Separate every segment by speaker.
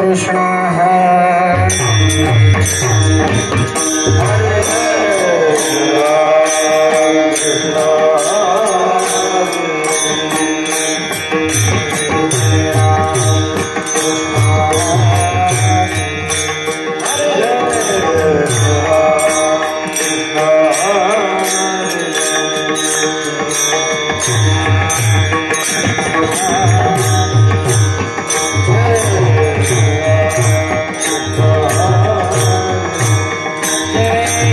Speaker 1: कृष्ण हरे Hare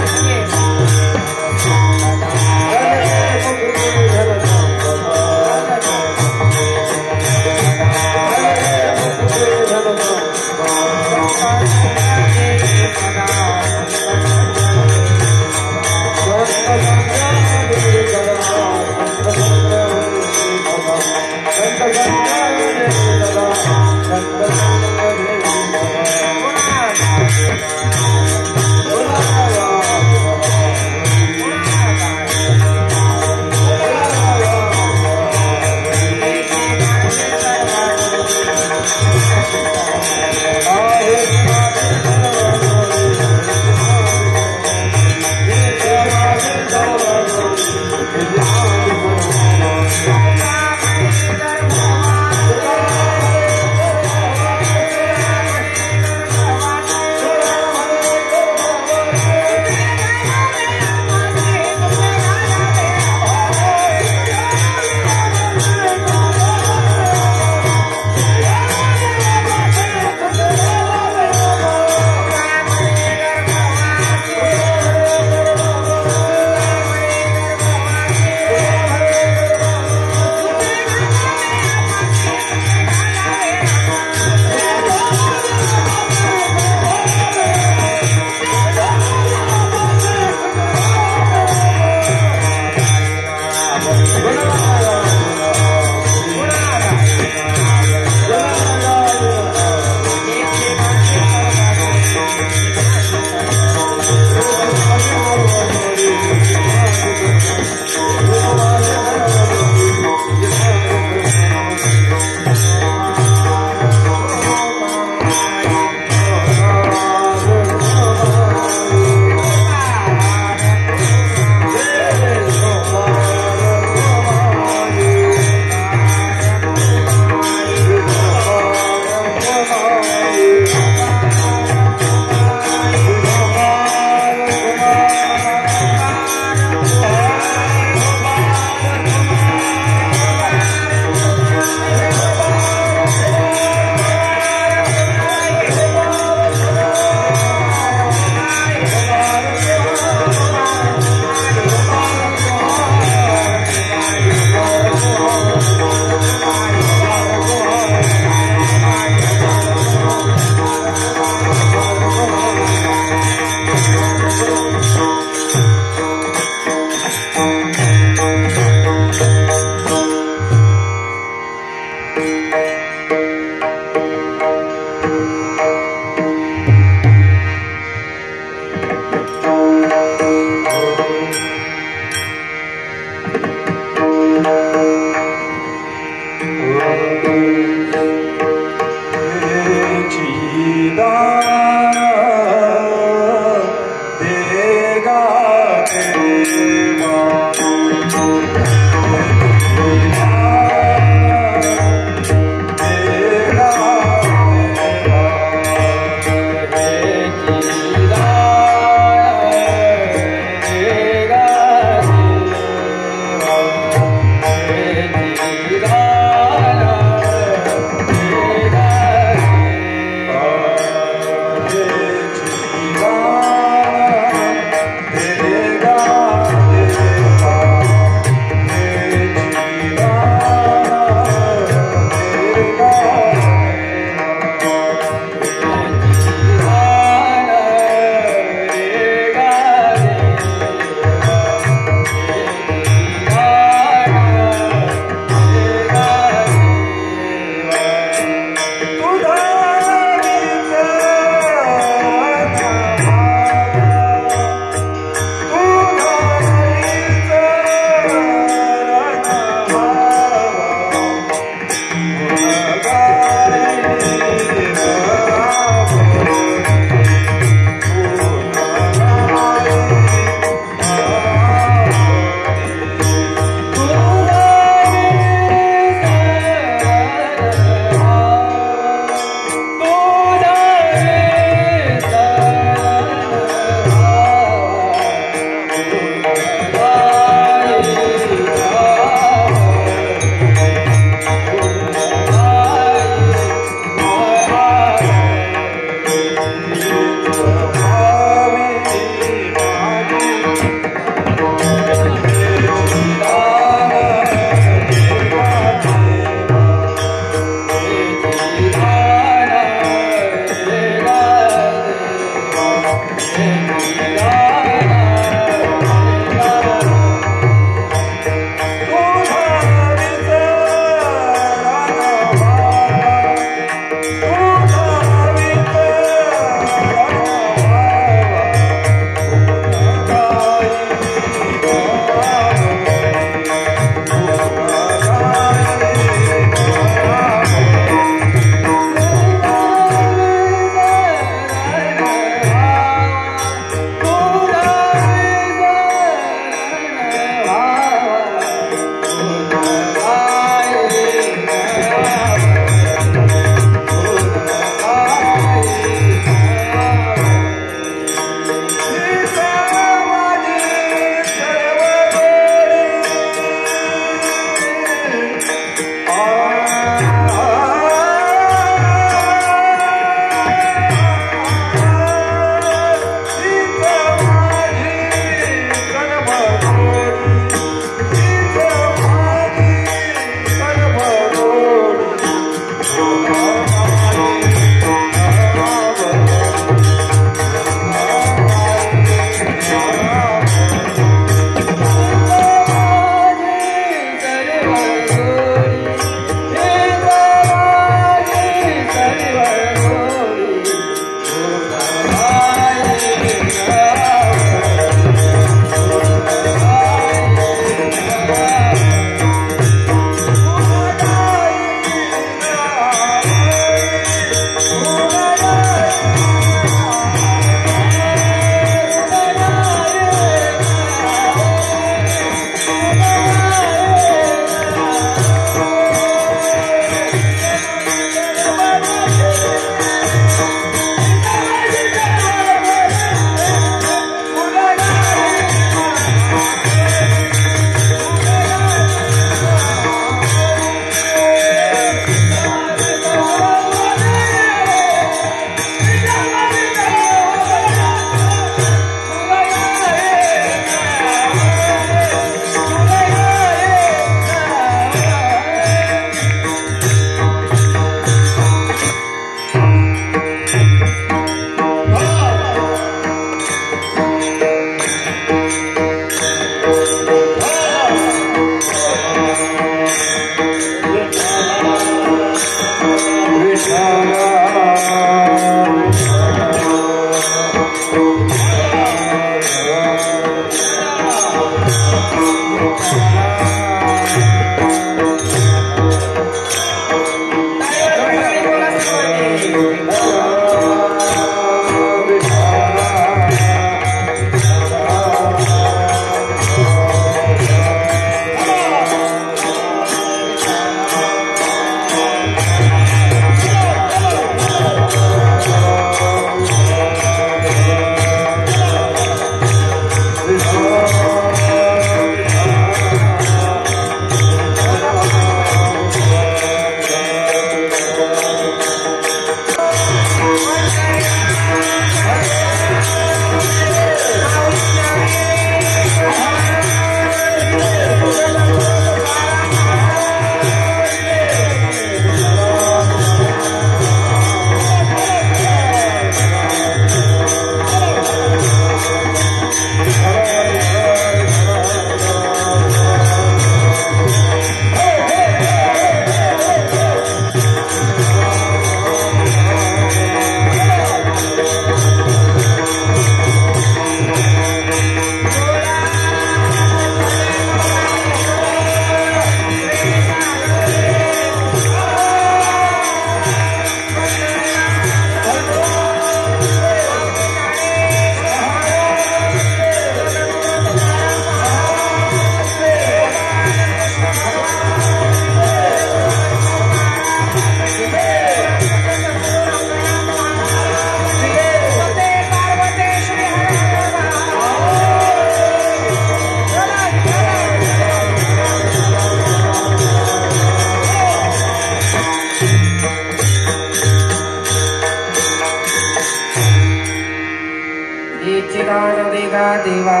Speaker 1: देवा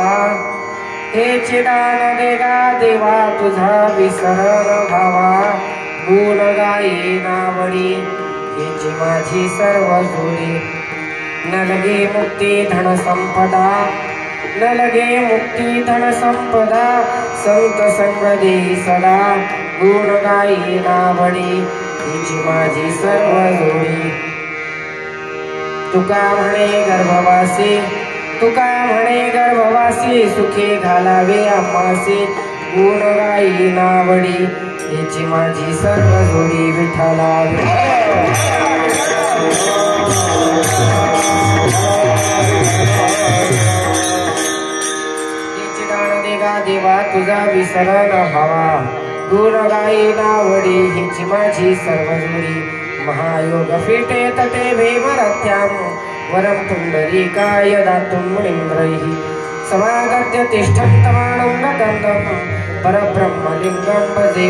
Speaker 1: हे चिदान देगा देवा तुझा विसरण भावा गुण गाई नावडी हेची माझी सर्व जोडी न लगे मुक्ती धन संपदा न लगे मुक्ती धन संपदा संत संग देई सदा गुण गाई नावडी हेची माझी सर्व जोडी तुका म्हणे गर्भवासी तुका म्हणे गर्भवासी सुखे घालावे आम्हासी गुण गाई नावडी हेची माझी सर्व जोडी विठ्ठला हेची दान देगा देवा तुझा विसरण हवा गुण गाई नावडी हेची माझी सर्व जोडी महायोग फिटे तटे भीमरथ्याम वरं पुंडरीकाय दातुं मुनीन्द्रैः समागत्य तिष्ठन्तमानं गन्धं परब्रह्मलिङ्गं भजे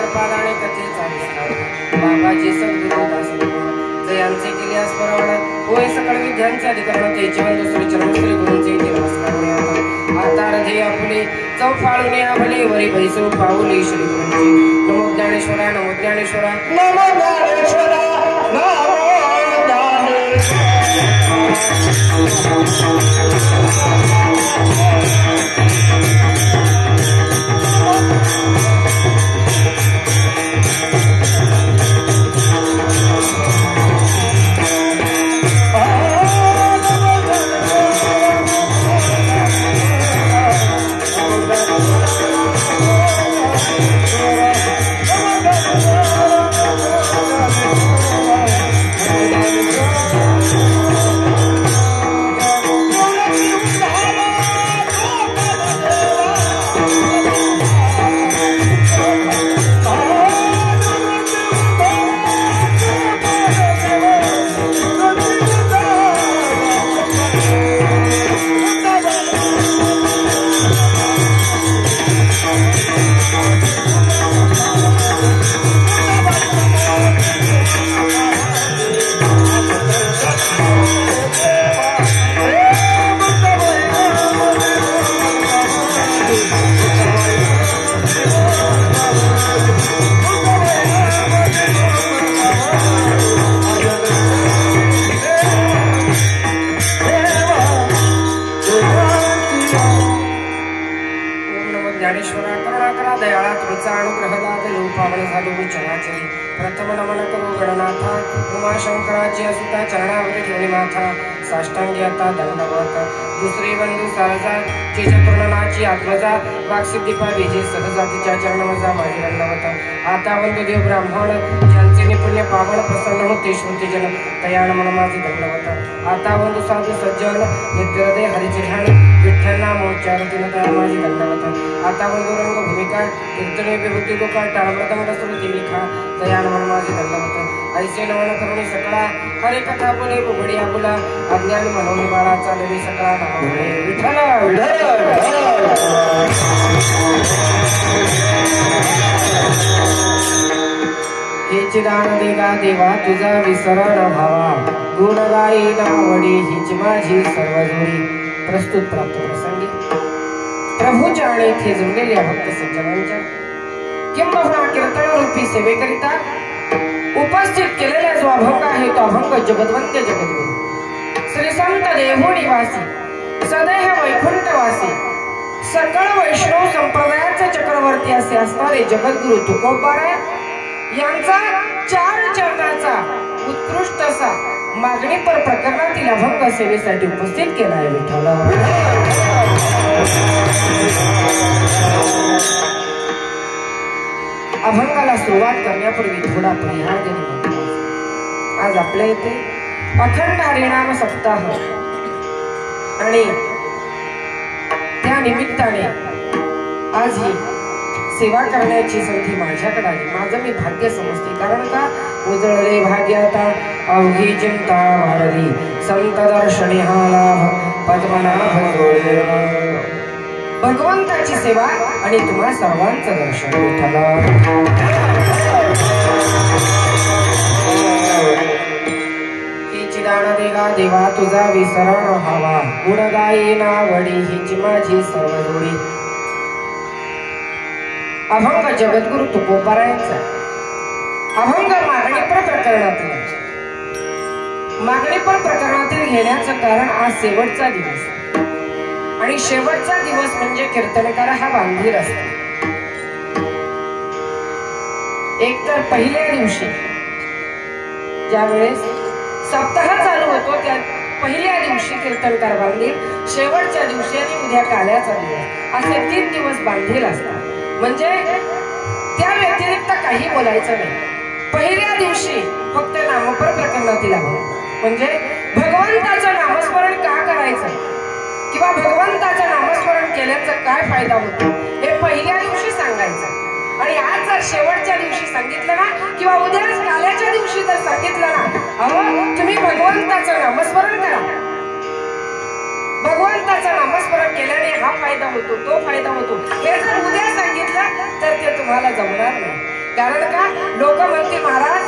Speaker 1: श्रपाल आणि कथेचा विस्तार बाबाजी सद्गुरुदास जयांचे केले स्मरण होय सकळ विद्यांचे अधिकरण ते जीवन दुसरे चरणश्री गुरूंचे ते नमस्कार आता हृदय आपले चौफाळून या भले वरी भैसू पाऊले श्री गुरूंची नमो ज्ञानेश्वरा नमो ज्ञानेश्वरा नमो ज्ञानेश्वरा नमो ज्ञानेश्वरा प्रथम नमन करू गणनाथा उमाशंकराची असुता चरणावरी ठेवली माथा साष्टांगी आता दंडवत दुसरी बंधू सहजा चे चतुर्णनाची आत्मजा वाक्सिद्धी पाहिजे सहजा तिच्या चरणमजा माझी दंडवत आता बंधू देव ब्राह्मण ज्यांचे निपुण्य पावन प्रसन्न होते श्रुतीजन तयान मन माझी दंडवत आता बंधू साधू सज्जन नित्यहृदय हरिचे ध्यान विठ्ठल नाम उच्चार दिन तया माझी दंडवत आता बंधू रंग भूमिका कीर्तने विभूती लोका टाळमृदंग श्रुती लिखा तयान मन माझी दंडवत ऐसे नवन करुणी सकळा हरे कथा बोले बुबडिया बोला अज्ञानी मनोनी बाळा चालवी सकळा नाम विठ्ठल हिची दान देगा देवा तुझा विसरण भावा गुण गाई नावडी हिची माझी सर्व जोडी प्रस्तुत प्राप्त प्रसंगी प्रभूच्या आणि इथे जमलेल्या भक्त सज्जनांच्या किंबहुना कीर्तन रूपी सेवेकरिता उपस्थित केलेला जो अभंग आहे तो अभंग जगद्वंद्य जगद्गुरु श्री संत देहू निवासी सदैव वैकुंठवासी सकळ वैष्णव संप्रदायाचे चक्रवर्ती असे असणारे जगद्गुरु तुकोबाराय यांचा 4 चरणाचा उत्कृष्ट असा मागणीपर प्रकरणातील अभंग सेवेसाठी उपस्थित केला आहे विठ्ठला अभंगाला सुरुवात करण्यापूर्वी थोडा परिहार देणे आज आपल्या इथे अखंड हरिनाम सप्ताह आणि त्या निमित्ताने आज ही सेवा करण्याची संधी माझ्याकडे आली माझं मी भाग्य समजते कारण का उजळले भाग्याता अवघी चिंता वाढली संत दर्शनी हा लाभ पद्मनाभ जोडे भगवंताची सेवा आणि तुम्हा सर्वांचं दर्शन विठ्ठला हिची दान देगा देवा तुझा विसरण व्हावा गुण गाई नावडी हिची माझी सर्व जोडी अभंग जगद्गुरु तुकोबारायांचा अभंग मागणीपर प्रकरणातील घेण्याचं कारण आज शेवटचा दिवस आणि शेवटचा दिवस म्हणजे कीर्तनकार हा बांधील असतो एक तर पहिल्या दिवशी ज्यावेळेस सप्ताह चालू होतो त्या पहिल्या दिवशी कीर्तनकार बांधील शेवटच्या दिवशी आणि उद्या काल्याचा दिवस असे 3 दिवस बांधील असतात म्हणजे त्या व्यतिरिक्त काही बोलायचं नाही पहिल्या दिवशी फक्त नामपर प्रकरणातील अभंग म्हणजे भगवंताचं नामस्मरण का करायचं किंवा भगवंताचं नामस्मरण केल्याचा काय फायदा होतो हे पहिल्या दिवशी सांगायचं आणि आज जर शेवटच्या दिवशी सांगितलं ना किंवा उद्या काल्याच्या दिवशी जर सांगितलं ना अहो तुम्ही भगवंताचं नामस्मरण करा भगवंताचं नामस्मरण केल्याने हा फायदा होतो तो फायदा होतो हे जर उद्या सांगितलं तर ते तुम्हाला जमणार नाही कारण का लोक म्हणते महाराज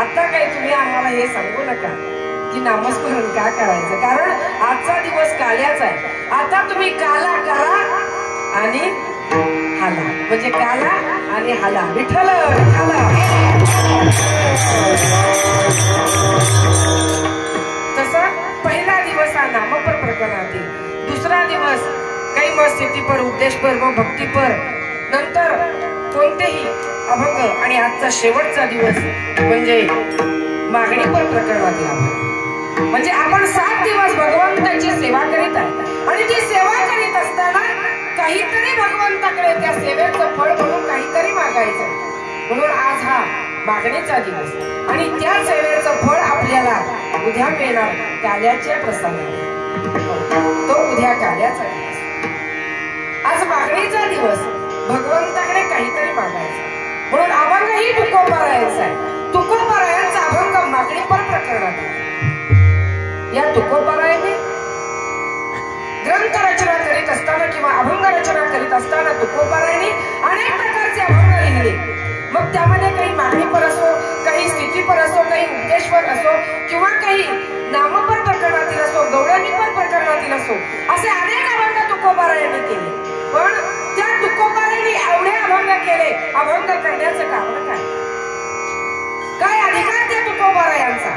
Speaker 1: आता काय तुम्ही आम्हाला हे सांगू नका की नामस्मरण का करायचं, कारण आजचा दिवस काल्याचा आहे. आता तुम्ही काला करा आणि हाला, म्हणजे काला आणि हाला. विठ्ठल विठ्ठल. तसं पहिला दिवस हा नामपर प्रकरणातील, दुसरा दिवस काही मग स्थितीपर, उपदेशपर, मग भक्तीपर, नंतर कोणतेही अभंग, आणि आजचा शेवटचा दिवस म्हणजे मागणीपर प्रकरणातील अभंग. म्हणजे आपण 7 दिवस भगवंताची सेवा करीत आहे आणि ती सेवा करीत असताना काहीतरी भगवंताकडे त्या सेवेचं फळ म्हणून काहीतरी मागायचं. म्हणून आज हा मागणीचा दिवस आणि त्या सेवेचं फळ आपल्याला उद्या मिळणार काल्याच्या प्रसादाने. तो उद्या काल्याचा दिवस, आज मागणीचा दिवस, भगवंताकडे काहीतरी मागायचं. म्हणून अभंग ही तुकोबारायांचा आहे. तुकोबारायांचा अभंग मागणीपर प्रकरणात आहे. या तुकोबारायाने ग्रंथ रचना करीत असताना किंवा अभंग रचना करीत असताना तुकोबारायाने अनेक प्रकारचे अभंग लिहिले. मग त्यामध्ये काही मागणीपर असो, काही स्थितीपर असो, काही उपदेशपर असो, किंवा काही नामपर प्रकरणातील असो, गौरवणीपर प्रकरणातील असो, असे अनेक अभंग तुकोबारायाने केले. पण त्या तुकोबारायाने एवढे अभंग केले, अभंग करण्याचं कारण काय? काय अधिकार त्या तुकोबारायांचा?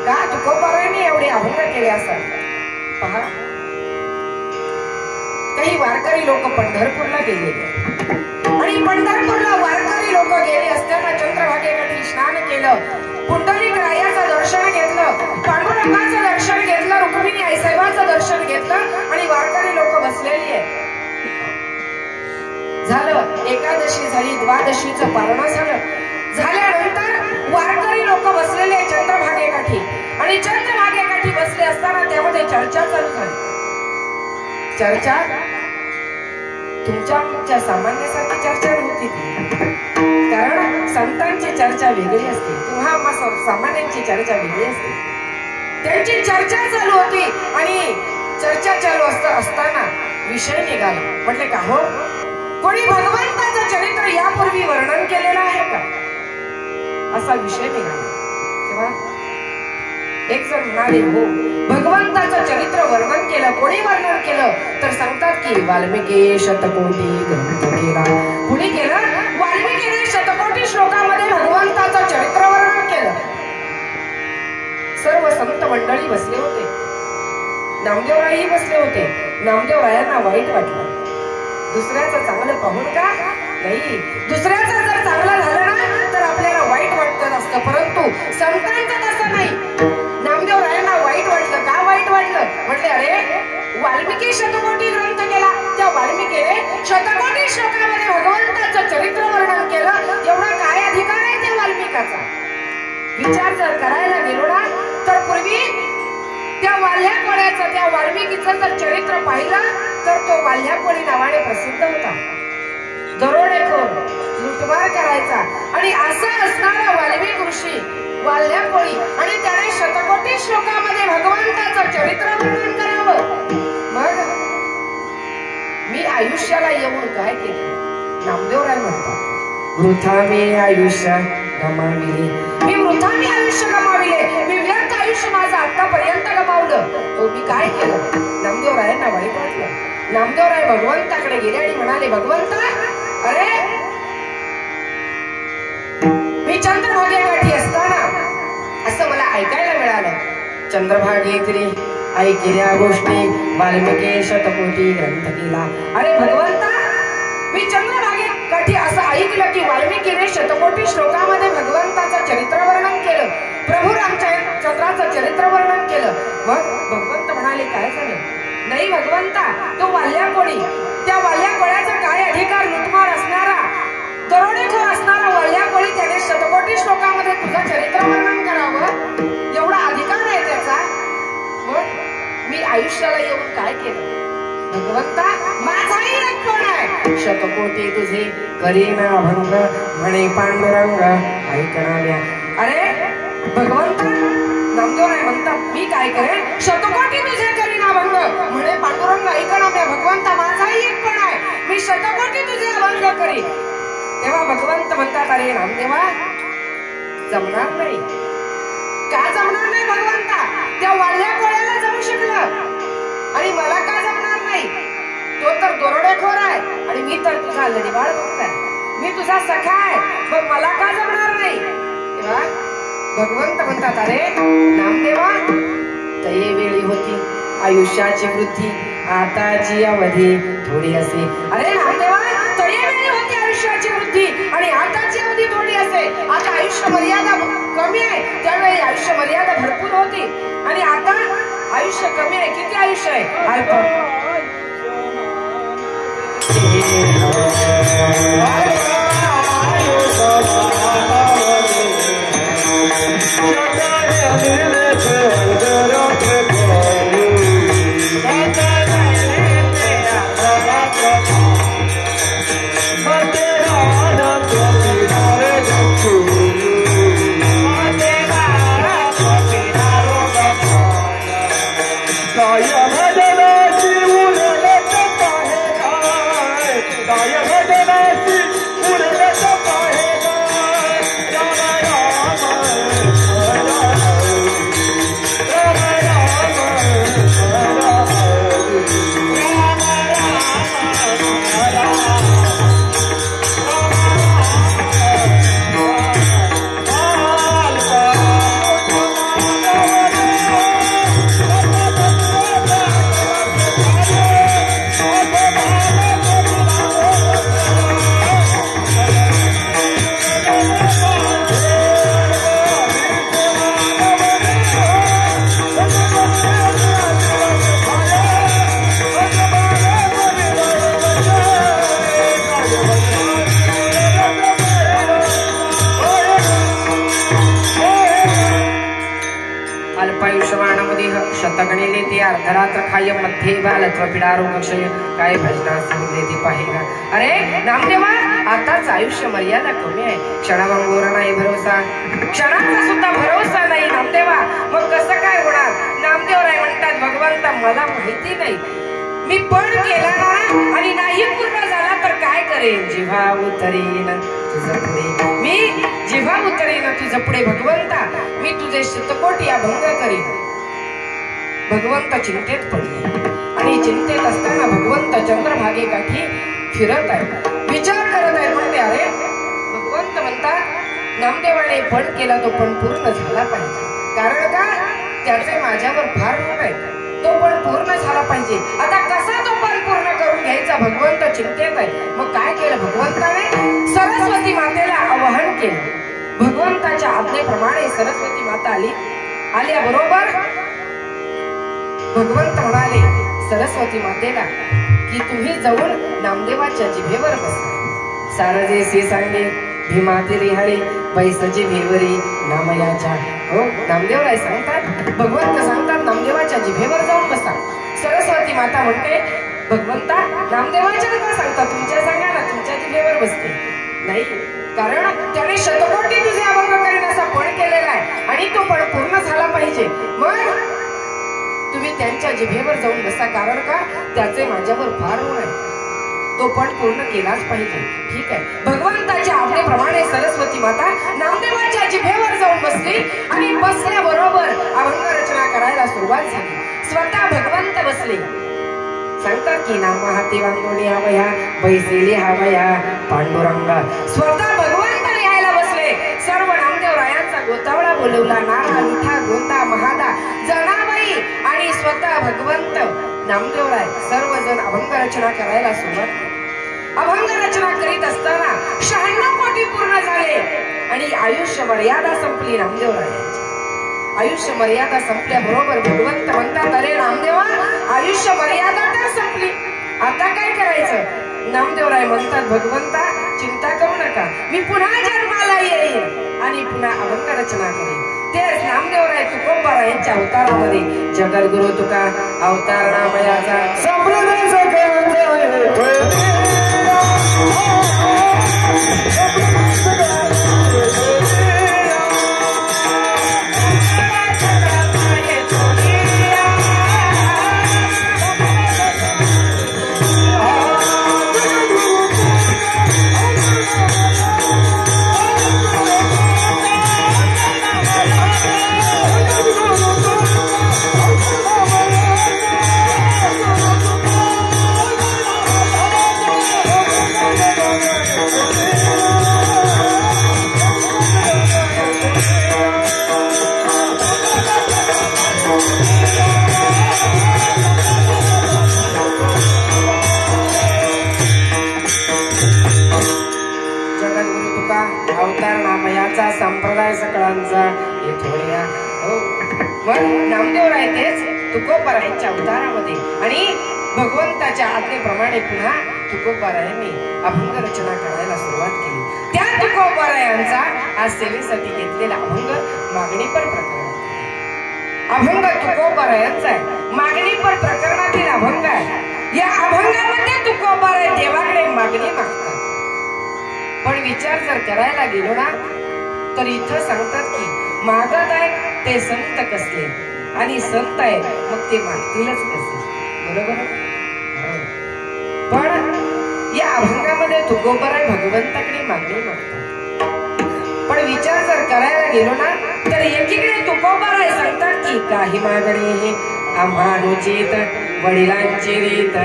Speaker 1: का तुकोबारायाने एवढे अभंग केले असतात? पहा, काही वारकरी लोक पंढरपूरला गेलेले आणि पंढरपूरला वारकरी लोक गेले असताना चंद्रभागेकाठी स्नान केलं, पुंडलिक रायाचं दर्शन घेतलं, पांडुरंगाचं दर्शन घेतलं, रुक्मिणी आईसाहेबांचं दर्शन घेतलं आणि वारकरी लोक बसलेली आहे. झालं, एकादशी झाली, द्वादशीचं पारणं झालं. झाल्यानंतर वारकरी लोक बसलेले चंद्रभागेकाठी आणि चंद्रभागेकाठी बसले असताना त्यामध्ये चर्चा चालू झाली. चर्चा तुमच्या सामान्यासारखी चर्चा नव्हती ती, कारण संतांची चर्चा वेगळी असते, तुम्हा सामान्यांची चर्चा वेगळी असते. त्यांची चर्चा चालू होती आणि चर्चा चालू असताना विषय निघाला. म्हटले का हो, कोणी भगवंताचं चरित्र यापूर्वी वर्णन केलेलं आहे का, असा विषय निघाला. तेव्हा एक जण म्हणाले, हो, भगवंताचं चरित्र वर्णन केलं. कोणी वर्णन केलं तर सांगतात की वाल्मिकी शतकोटी ग्रंथ केला. कुणी केलं? वाल्मिकीने शतकोटी श्लोकामध्ये भगवंताचं चरित्र वर्णन केलं. सर्व संत मंडळी बसले होते, नामदेवरायही बसले होते. नामदेवरायांना वाईट वाटलं. दुसऱ्याचं चांगलं पाहून का नाही, दुसऱ्याचं जर चांगलं झालं ना तर आपल्याला वाईट वाटत असतं, परंतु संतांचं तसं नाही. नामदेवरायांना वाईट वाटलं. का वाईट वाटलं? म्हटले, अरे वाल्मिकी शतकोटी ग्रंथ केला, त्या वाल्मिकीने शतकोटी श्लोकामध्ये भगवंताचं चरित्र वर्णन केलं. एवढा काय अधिकार आहे त्या वाल्मिकाचा? विचार जर करायला गेलो ना तर पूर्वी त्या वाल्ह्याकोळ्याचं, त्या वाल्मिकीचं जर चरित्र पाहिलं तर तो वाल्ह्याकोळी नावाने प्रसिद्ध होता. दरोडेखोर, लुटमार करायचा. आणि असं असणारा वाल्मिक ऋषी वाल्ह्याकोळी, आणि त्याने शतकोटी श्लोकामध्ये भगवंताचं चरित्र वर्णन करावं. मग मी आयुष्याला येऊन काय केलं? नामदेवराय म्हणतात, वृथा मी आयुष्य गमाविले, मी वृथा मी आयुष्य गमाविले, मी व्यर्थ आयुष्य माझं आतापर्यंत गमावलं. तो मी काय केलं? नामदेवरायांना वाईट वाटलं. नामदेवराय भगवंताकडे गेले आणि म्हणाले, भगवंता, अरे मी चंद्रभागेकाठी असताना असं मला ऐकायला मिळालं, चंद्रभागेतरी ऐकल्या गोष्टी वाल्मिकी शतकोटी ग्रंथ केला. अरे भगवंता, मी चंद्रभागेकाठी असं ऐकलं की वाल्मिकीने शतकोटी श्लोकामध्ये भगवंताचं चरित्र वर्णन केलं, प्रभू रामचंद्राचं चरित्र वर्णन केलं. मग भगवंत म्हणाले, काय झालं? नाही भगवंता, तो वाल्ह्याकोळी, त्या वाल्ह्याकोळ्याचा काय अधिकार? लुटमार असणारा, दरोडेखोर असणारा वाल्ह्याकोळी, त्याने शतकोटी श्लोकामध्ये तुझं चरित्र वर्णन करावं, एवढा अधिकार आहे त्याचा. मग मी आयुष्याला येऊन काय केलं? भगवंता, माझाही एक कोण आहे, शतकोटी तुझे करीना भंग, म्हणे पांडुरंग ऐकणाऱ्या. अरे भगवंता, नामदेवराय म्हणतात, मी काय करेन? शतकोटी तुझे करीना भंग, म्हणे पांडुरंग ऐकणाऱ्या. भगवंता, माझाही एक कोण आहे, मी शतकोटी तुझे अभंग करीन. तेव्हा भगवंत म्हणतात अरे नामदेवा जमणार नाही. का जमणार नाही भगवंता? त्या वाढल्या कोळ्याला जमू शकलं आणि मला का जमणार नाही? तो तर दरोडेखोर आहे आणि मी तर तुझा लढीवाळ भक्त आहे, मी तुझा सखा आहे, मग मला का जमणार नाही? तेव्हा भगवंत म्हणतात अरे नामदेवा तये वेळी होती आयुष्याची वृद्धी, आताची अवधी थोडी असे. अरे नामदेवा तये वेळी होती आयुष्याची वृद्धी आणि आताची अवधी थोडी असे. आता आयुष्य मर्यादा कमी आहे, त्यावेळी आयुष्य मर्यादा भरपूर होती आणि आता आयुष्य कमी आहे. किती आयुष्य आहे? अल्प. शतगणिले ते अर्धरात्र खाय मध्ये बालत्व पिडारोग क्षय काय भजना सुरले ते पाहिला. अरे नामदेवा आताच आयुष्य मर्यादा कमी आहे, क्षणाभंगोर नाही भरोसा, क्षणाचा सुद्धा भरोसा नाही नामदेवा. मग कसं काय होणार? नामदेवराय म्हणतात भगवंता मला माहिती नाही, मी पण केला ना आणि नाही पूर्ण झाला तर काय करेन? जिव्हा उतरेन तुझं पुढे, मी जिव्हा उतरेन तुझं पुढे भगवंता, मी तुझे शतकोटी अभंग करीन. भगवंत चिंतेत पडले आणि चिंतेत असताना भगवंत चंद्रभागेकाठी फिरत आहे, विचार करत आहे. म्हणते अरे भगवंत म्हणतात नामदेवाने पण केला तो पण पूर्ण झाला पाहिजे, कारण का त्याचे माझ्यावर फार ऋण आहे, तो पण पूर्ण झाला पाहिजे. आता कसा तो पण पूर्ण करून घ्यायचा? भगवंत चिंतेत आहे. मग काय केलं भगवंताने? सरस्वती मातेला आवाहन केलं. भगवंताच्या आज्ञेप्रमाणे सरस्वती माता आली. आल्याबरोबर भगवंत म्हणाले सरस्वती मातेला की तुम्ही जाऊन नामदेवाच्या जिभेवर बसा. सारजेसी सांगे भीमाती हरे बैसजी भेवरी नामयाच्या. हो नामदेवराय सांगतात, भगवंत सांगतात नामदेवाच्या जिभेवर जाऊन बसा. सरस्वती माता म्हणते भगवंता नामदेवाच्या का सांगता? तुमच्या सांगा ना, तुमच्या जिभेवर बसते. नाही, कारण त्याने शतकोटी तुझे अभंग करीन असा पण केलेला आहे आणि तो पण पूर्ण झाला पाहिजे. मग तुम्ही त्यांच्या जिभेवर जाऊन बसा, कारण का त्याचे माझ्यावर फार ऋण आहे, तो पण पूर्ण केलाच पाहिजे. ठीक आहे. भगवंताच्या आज्ञेप्रमाणे सरस्वती माता नामदेवाच्या जिभेवर जाऊन बसली आणि बसल्याबरोबर अभंग रचना करायला सुरुवात झाली. स्वतः भगवंत बसले. सांगतात की नाम हाती वांगोली हवया बैसेली हवया पांडुरंगा. स्वतः भगवंत लिहायला बसले. सर्व नामदेवरायांचा गोतावळा बोलवला. नारा विठा गोंदा महादा जनाबाई आणि स्वतः भगवंत नामदेवराय सर्वजण अभंग रचना करायला सुरुवात. अभंग रचना करीत असताना 96 कोटी पूर्ण झाले आणि आयुष्य मर्यादा संपली नामदेवरायांची. आयुष्य मर्यादा संपल्याबरोबर भगवंत म्हणतात अरे नामदेवा आयुष्य मर्यादा तर संपली, आता काय करायचं? नामदेवराय म्हणतात भगवंता चिंता करू नका, मी पुन्हा जन्माला येईन आणि पुन्हा अभंग रचना करेन. तेच नामदेवराय तुकोबारायांच्या अवतारामध्ये जगद्गुरु तुका अवतार नामयाचा अवतार नामयाचा संप्रदाय सकळांचा हे थोड्या हो मग नामदेवराय तेच तुकोबारायांच्या अवतारामध्ये आणि भगवंताच्या आज्ञेप्रमाणे पुन्हा तुकोबारायांनी अभंग रचना करायला सुरुवात केली. त्या तुकोबारायांचा आज सेवेसाठी घेतलेला अभंग मागणीपर प्रकरणात अभंग तुकोबारायांचा आहे. मागणीपर प्रकरणातील अभंग आहे. या अभंगामध्ये तुकोबाराय देवाकडे मागणी मागतात. पण विचार जर करायला गेलो ना तर इथं सांगतात की मागत आहेत ते संत कसले आणि संत आहेत मग ते मागतीलच कसे. बरोबर. पण या अभंगामध्ये तुकोबाराय भगवंताकडे मागणी मागतात. पण विचार जर करायला गेलो ना तर एकीकडे तुकोबाराय सांगतात की काही मागणी हे आम्हानुचित वडिलांची रीत.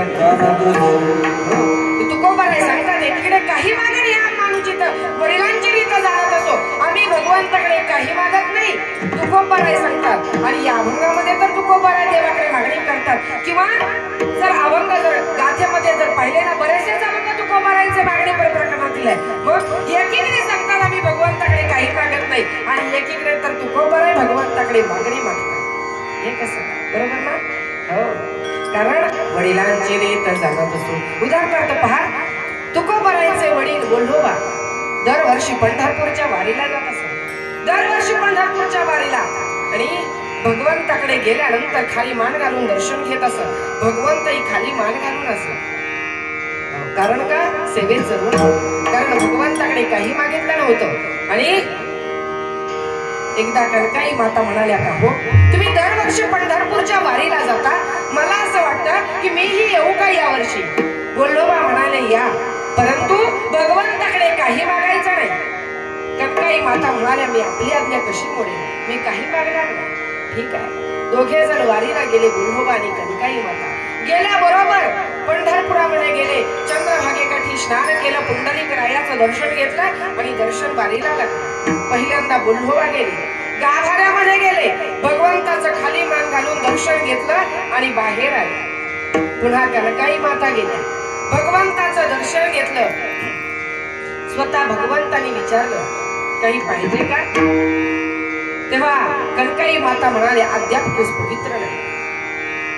Speaker 1: तुकोबाराय सांगतात एकीकडे काही मागणी आम्हानुचित वडिलांची रीत जाणत असो आम्ही भगवंताकडे काही मागत नाही. तुकोबाराय सांगतात आणि या अभंगामध्ये तर तुकोबाराय देवाकडे मागणी करतात. किंवा जर अभंग जर गाथेमध्ये जर पाहिले ना बरेचसेच अभंग तुकोबारायचे मागणीपर प्रकरणातील आहे. मग एकीकडे सांगतात आम्ही भगवंताकडे काही मागत नाही आणि एकीकडे तर तुकोबाराय भगवंताकडे मागणी मागतात. हे कसं बरोबर ना. हो कारण वडिलांची रीत जाणत असो. उदाहरणार्थ पहा तुकोबारायचे वडील बोल्होबा दरवर्षी पंढरपूरच्या वारीला जात असत. दरवर्षी पंढरपूरच्या वारीला आणि भगवंताकडे गेल्यानंतर खाली मान घालून दर्शन घेत असत. भगवंतही खाली मान घालून असत. कारण का सेवेचं ऋण. कारण भगवंताकडे काही मागितलं नव्हतं. आणि एकदा कणकाई माता म्हणाल्या का हो तुम्ही दरवर्षी पंढरपूरच्या वारीला जाता मला असं वाटतं की मीही येऊ का यावर्षी. बोल्होबा म्हणाले या परंतु भगवंताकडे काही मागायचं नाही. कणकाई माता म्हणाल्या मी आपली आज्ञा कशी मोडेल मी काही मागणार नाही. ठीक आहे. दोघे जण वारीला गेले. बोल्होबा आणि कणकाई माता गेल्या बरोबर पंढरपुरामध्ये गेले. चंद्रभागेकाठी स्नान केलं. पुंडलिक रायाचं दर्शन घेतलं आणि दर्शन वारीला लागलं. पहिल्यांदा बोल्होबा गेले. गाभाऱ्यामध्ये गेले. भगवंताचं खाली मान घालून दर्शन घेतलं आणि बाहेर आले. पुन्हा कणकाई माता गेल्या. भगवंताचं दर्शन घेतलं. स्वतः भगवंतानी विचारलं काही पाहिजे का. तेव्हा कणकाई माता म्हणाले अद्याप तूच पवित्र नाही.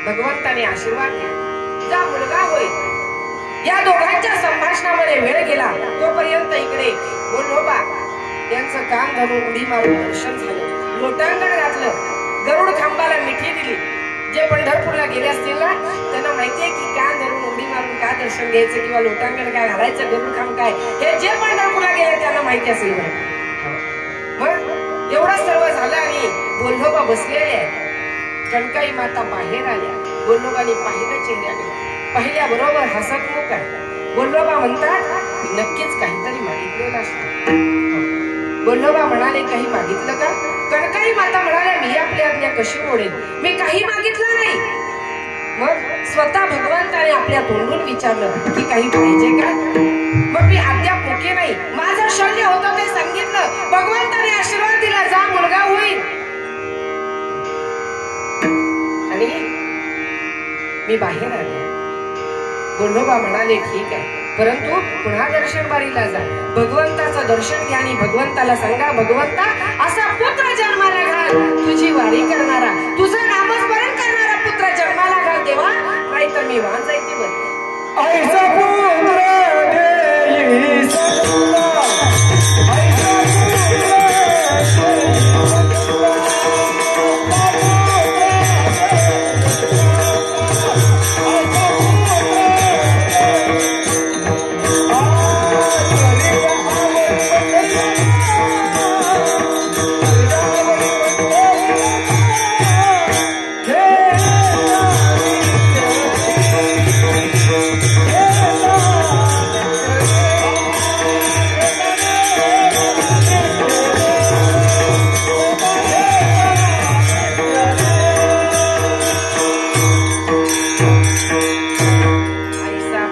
Speaker 1: भगवंताने आशीर्वाद दिला जा मुलगा होईल. या दोघांच्या संभाषणामध्ये वेळ गेला. तोपर्यंत इकडे बोल्होबा यांचं कान धरून उडी मारून दर्शन झालं. लोटांगण घातलं. गरुड खांबाला मिठी दिली. जे पंढरपूरला गेले असतील ना त्यांना माहितीये की कान धरून उडी मारून काय दर्शन घ्यायचं किंवा लोटांगण काय घालायचं गरुड खांब काय हे जे पंढरपूरला गेले त्यांना माहिती असेल. मग एवढं सर्व झालं आणि बोल्होबा बसलेले आहे. कणकाई माता बाहेर आल्या. बोल्होबाने पाहिलं चेहऱ्याकडे. पाहिल्या बरोबर हसतमुख आहे. बोल्होबा म्हणतात नक्कीच काहीतरी मागितलेलं असतं. बोल्होबा म्हणाले काही मागितलं का. कणकाई माता म्हणाल्या मी आपली आज्ञा कशी मोडेल मी काही मागितलं नाही. मग स्वतः भगवंताने आपल्या तोंडून विचारलं की काही पाहिजे का. मग मी अद्याप मुके नाही. माझं शल्य होतं ते सांगितलं. भगवंताने आशीर्वाद दिला जा मुलगा होईल. आणि मी बाहेर आले. बोल्होबा म्हणाले ठीक आहे परंतु पुन्हा दर्शन वारीला जा. भगवंताचं दर्शन घ्या आणि भगवंताला सांगा भगवंता असा पुत्र जन्माला घाल तुझी वारी करणारा तुझं नामस्मरण करणारा पुत्र जन्माला घाल देवा नाहीतर मी वाहन जायचे बरं. ऐसा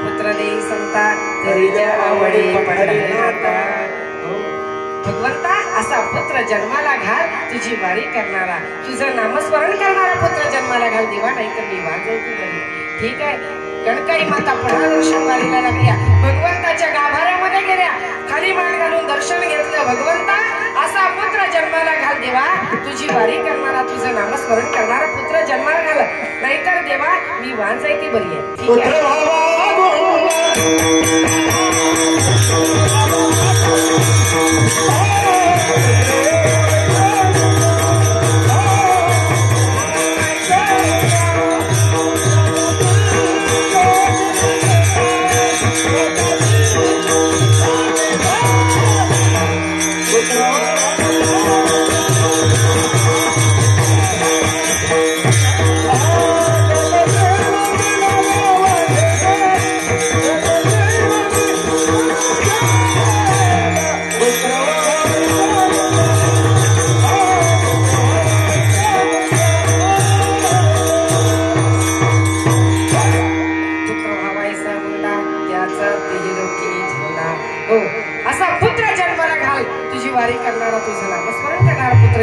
Speaker 1: पुत्र देई सत्ता ऐसा भगवंता असा पुत्र जन्माला घाल तुझी वारी करणारा तुझं नामस्मरण करणारा पुत्र जन्माला घाल देवा नाहीतर मी वाहन जायची बरी. ठीक आहे. कणकाई माता पुन्हा दर्शन वारीला लागल्या. भगवंताच्या गाभाऱ्यामध्ये गेल्या. खाली मान घालून दर्शन घेतलं. भगवंत स्मरण करणारा पुत्र जन्माला घाल, नाहीतर देवा मी वांजायती बरी आहे. ठीक आहे.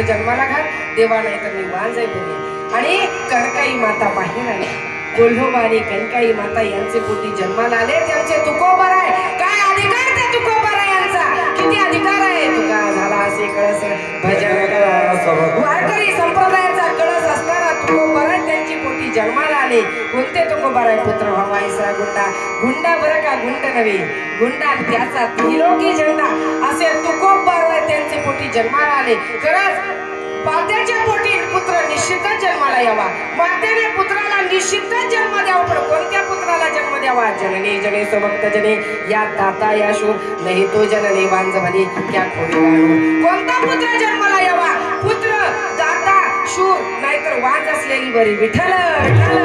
Speaker 1: जन्माला घाल देवा, नाही तर मी वांजाय बरी. आणि कणकाई माता बाहेर आली. कोल्होबा आणि कणकाई माता यांचे पोटी जन्माला आले. त्यांचे तुकोबर आहे. काय अधिकार त्या तुकोबर आहे यांचा? किती अधिकार आहे? तुका झाला असे कळस भजन वारकरी संप्रदायाचा कळस असणारा तुकोबर आहे. त्यांची पोटी जन्माला आले. कोणते तुकोबर आहे? पुत्र व्हावायचा गुंडा. गुंडा बरं का, गुंड नव्हे. गुंडा त्याचा त्रिलोकी झेंडा असे तुकोबर त्यांचे पोटी जन्माला आले. खरंच मातेच्या पोटी पुत्र निश्चितच जन्माला यावा. मातेने पुत्राला निश्चितच जन्म द्यावा. पण कोणत्या पुत्राला जन्म द्यावा? जननी जने सुभक्त जने या दाता या शूर नाही तो जननी बांधवली त्या खोडी वाणून. कोणता पुत्र जन्माला यावा? पुत्र दाता शूर नाहीतर वांज असलेली बरी. विठ्ठल विठ्ठल.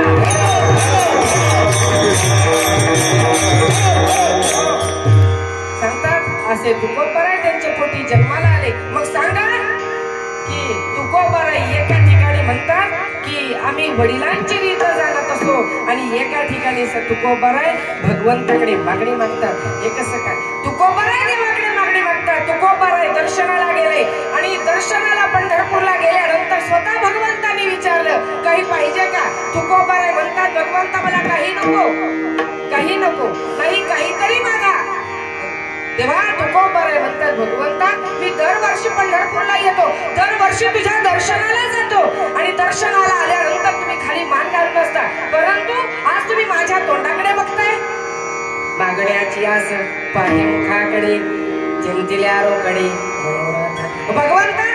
Speaker 1: सांगतात असे तुकोबर आहे त्यांच्या पोटी जन्माला आले. मग सांगा की तुकोबर एका ठिकाणी म्हणतात की आम्ही वडिलांची रीत जाणत असो, आणि एका ठिकाणी तुकोबर आहे भगवंताकडे मागणी मागतात. हे कसं काय? तुकोबर आहे देवाकडे मागणी मागतात. तुकोबर आहे दर्शनाला गेले, आणि दर्शनाला पंढरपूरला गेल्यानंतर स्वतः भगवंतांनी विचारलं काही पाहिजे का? तुकोबर आहे म्हणतात भगवंता मला काही नको, काही नको, नाही काहीतरी मागा. तेव्हा तुकोबर आहे म्हणतात भगवंता मी दरवर्षी पंढरपूरला येतो, दरवर्षी तुझ्या दर्शनाला जातो, आणि दर्शनाला आल्यानंतर तुम्ही खाली मान घालून असता, परंतु आज तुम्ही माझ्या तोंडाकडे बघताय. मागण्याची आस पाहे मुखाकडे चिंतिल्या रोकडे. भगवंता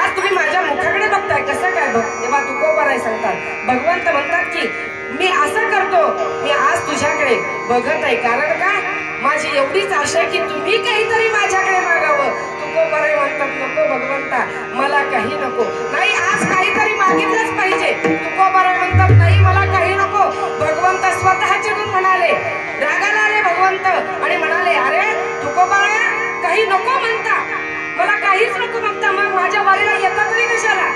Speaker 1: आज तुम्ही माझ्या मुखाकडे बघताय, कसं काय? तेव्हा तुकोबर आहे सांगतात भगवंत म्हणतात की मी असं करतो, मी आज तुझ्याकडे बघत आहे. कारण काय? माझी एवढीच आशा आहे की तुम्ही काहीतरी माझ्याकडे मागावं. तुकोबर आहे म्हणतात नको भगवंता मला काही नको, नाही आज काहीतरी मागितलंच पाहिजे. तुकोबर आहे म्हणतात नाही मला काही नको. भगवंत स्वतः चिडून म्हणाले, रागाला आले भगवंत आणि म्हणाले अरे तुकोबर आहे काही नको म्हणता, मला काहीच नको म्हणता, मग माझ्या वारीला येता तरी कशाला?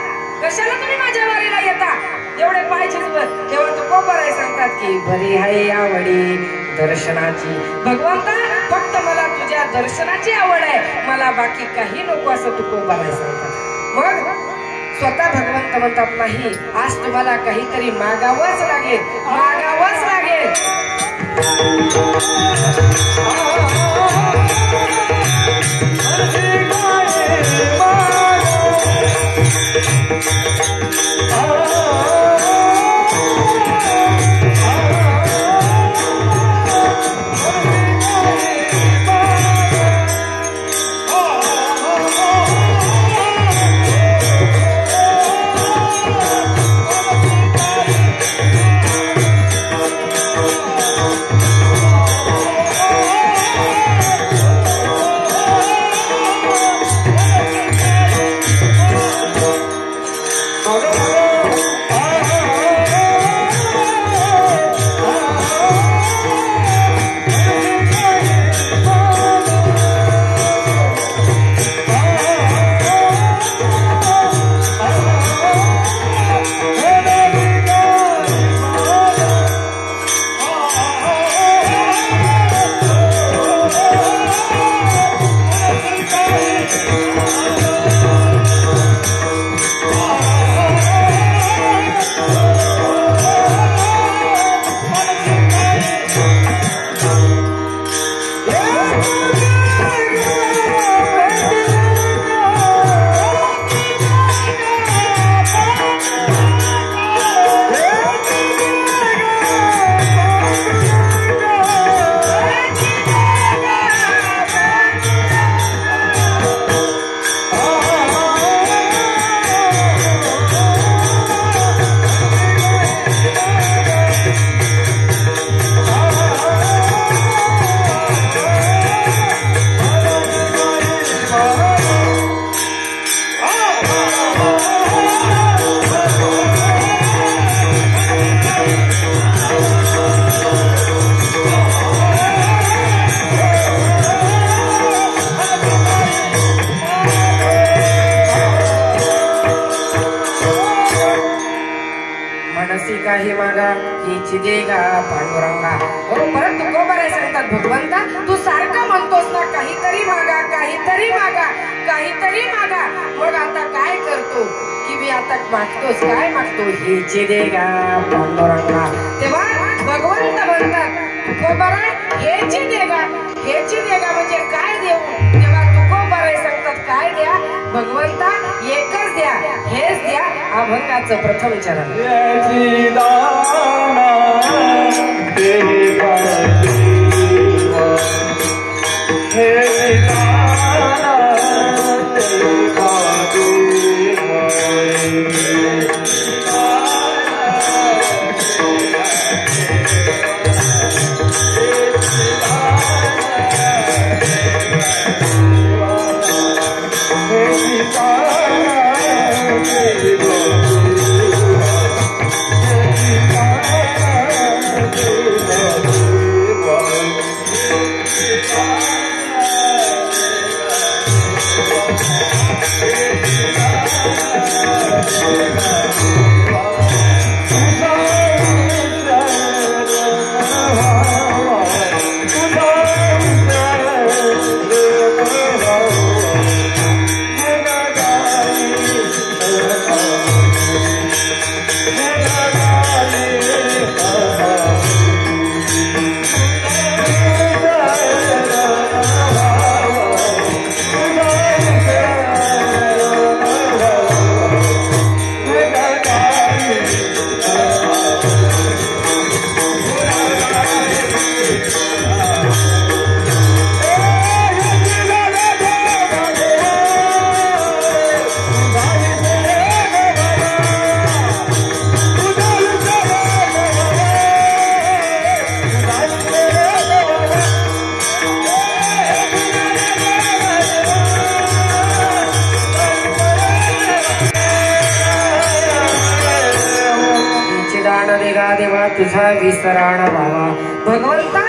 Speaker 1: कशाला तुम्ही माझ्या वारीला येता? एवढे पाहिजे. तेव्हा तुकोबर आहे सांगतात की बरी आहे आवडी दर्शनाची. भगवंता फक्त मला तुझ्या दर्शनाची आवड आहे, मला बाकी काही नको असं तुकोबर आहे सांगतात. मग स्वतः भगवंत म्हणतात नाही आज तुम्हाला काहीतरी मागावंच लागेल, मागावंच लागेल. मागा हेच देगा पांडुरंगा. परत तुकोबाराय सांगतात भगवंता तू सारखं म्हणतोस ना काहीतरी मागा काहीतरी मागा काहीतरी मागा, मग आता काय करतो की मी आता मागतोस काय मागतो हेच देगा पांडुरंगा. तेव्हा भगवंत म्हणतात तुकोबाराय हेच देगा म्हणजे काय देऊ. तेव्हा तुकोबाराय सांगतात काय द्या भगवंता एकच द्या हेच द्या अभंगाचं प्रथम चरण. देवा तुझा विसराण व्हावा. भगवंता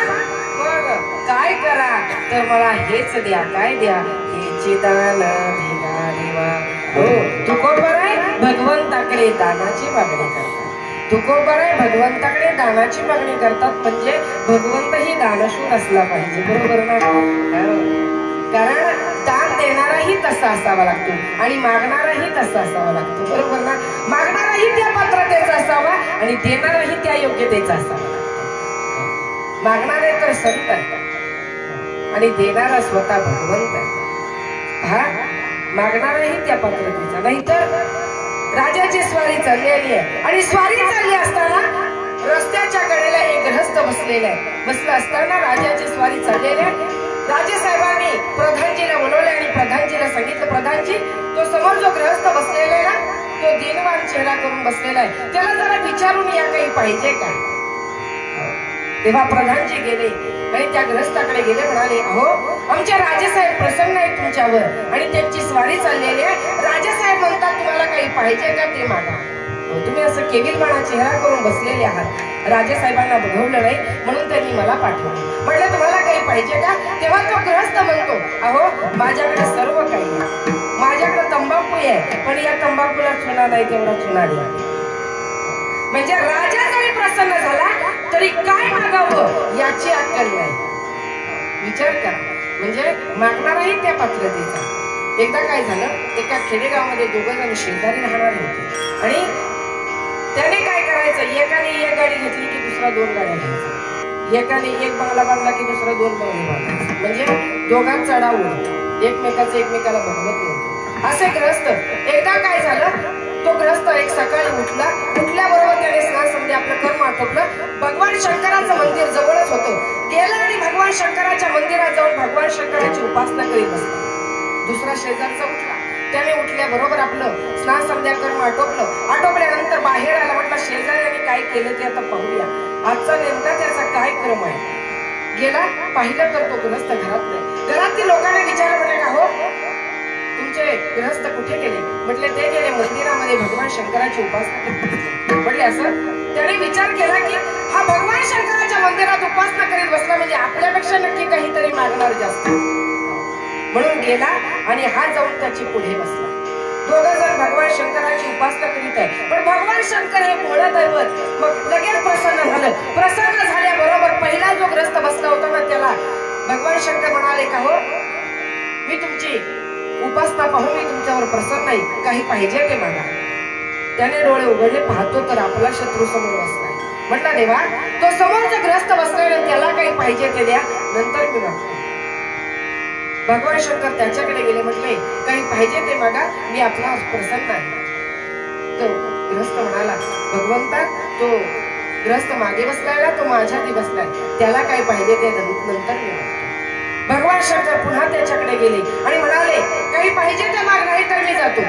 Speaker 1: मग काय करा तर मला हेच द्या काय द्या हेची दान भिगा देवा. हो तुकोबाराय भगवंताकडे दानाची मागणी करतात. तुकोबाराय भगवंताकडे दानाची मागणी करतात म्हणजे भगवंत ही दानशूर असला पाहिजे बरोबर ना. कारण दान देणाराही तसा असावा लागतो आणि मागणाराही तसा असावा लागतो बरोबर ना. मागणाराही त्या पात्रतेचा असावा आणि देणाराही त्या योग्यतेचा असावा लागतो. मागणारे तर संत आहे आणि देणारा स्वतः भगवंत आहे. हा मागणाराही त्या पात्रतेचा. नाहीतर राजाची स्वारी चाललेली आहे आणि स्वारी चालली असताना रस्त्याच्या कडेला एक गृहस्थ बसलेला आहे. बसला असताना राजाची स्वारी चाललेली आहे. राजे साहेबांनी प्रधानजीला बोलवले आणि प्रधानजीला सांगितलं प्रधानजी तो समोर जो गृहस्थ बसलेला आहे ना तो दीनवान चेहरा करून बसलेला आहे त्याला जरा विचारून या काही पाहिजे का. तेव्हा प्रधानजी गेले आणि त्या गृहस्थाकडे गेले म्हणाले अहो आमचे राजेसाहेब प्रसन्न आहेत तुमच्यावर आणि त्यांची स्वारी चाललेली आहे. राजेसाहेब म्हणतात तुम्हाला काही पाहिजे का ते मागा. तुम्ही असं केविलवाणा चेहरा करून बसलेले आहात. राजेसाहेबांना बघवलं नाही म्हणून त्यांनी मला पाठवलं. म्हटलं तुम्हाला काही पाहिजे का. तेव्हा तो गृहस्थ म्हणतो अहो माझ्याकडे सर्व काही आहे. माझ्याकडे तंबाखू आहे पण या तंबाखूला चुना नाही तेवढा चुना द्या. म्हणजे राजा जरी प्रसन्न झाला तरी काय मागावं याची अक्कल नाही. विचार करा. म्हणजे मागणाराही त्या पात्रतेचा. एकदा काय झालं एका खेडेगावामध्ये दोघं जण शेजारी राहणारे होते आणि त्याने काय करायचं एकाने एक गाडी घेतली की दुसरा दोन गाड्या घ्यायचा. एकाने एक बंगला बांधला की दुसरा दोन बंगले बांधायचे. म्हणजे दोघांचा डाव एकमेकाचं एकमेकाला बघवत नव्हतं. असे ग्रस्त. एकदा काय झालं तो ग्रस्त एक सकाळी उठल्याबरोबर त्याने स्नान संध्या आपलं कर्म आटोपलं. भगवान शंकराचं मंदिर जवळच होतं. गेला आणि भगवान शंकराच्या मंदिरात जाऊन भगवान शंकराची उपासना करीत बसला. दुसरा शेजारचा उठला. त्याने उठल्याबरोबर आपलं स्नान संध्या कर्म आटोपल्यानंतर बाहेर आला. म्हटलं शेजाऱ्याने काय केलं ते आता पाहूया. आजचा नेमका त्याचा काय क्रम आहे. गेला पाहिलं तर तो गृहस्थ घरात नाही. घरातील लोकांना विचारलं म्हटलं का हो तुमचे गृहस्थ कुठे गेले. म्हटले ते गेले मंदिरामध्ये भगवान शंकराची उपासना करत. म्हटले असं. त्याने विचार केला की हा भगवान शंकराच्या मंदिरात उपासना करीत बसला म्हणजे आपल्यापेक्षा नक्की काहीतरी मागणार जास्त. म्हणून गेला आणि हा जाऊन त्याची पुढे बसला. दोघं जण भगवान शंकराची उपासना करीत आहे, पण भगवान शंकर हे भोळं दैवत मग लगेच प्रसन्न झालं. प्रसन्न झाल्याबरोबर पहिला जो ग्रस्त बसला होता ना त्याला भगवान शंकर म्हणाले, का हो मी तुमची उपासना पाहून मी तुमच्यावर प्रसन्न नाही, काही पाहिजे ते मागा. त्याने डोळे उघडले, पाहतो तर आपला शत्रू समोर बसलाय. म्हटला देवा, तो समोर जो ग्रस्त बसलाय त्याला काही पाहिजे ते द्या, नंतर मी मागतो. भगवान शंकर त्याच्याकडे गेले, म्हटले काही पाहिजे ते मागा, मी आपला प्रसन्न आहे. तो ग्रस्त म्हणाला, भगवंता तो ग्रस्त मागे बसलाय ना, तो माझ्या आधी बसलाय, त्याला काय पाहिजे ते नंतर मी मागतो. भगवान शंकर पुन्हा त्याच्याकडे गेले आणि म्हणाले, काही पाहिजे ते माग, नाही तर मी जातो.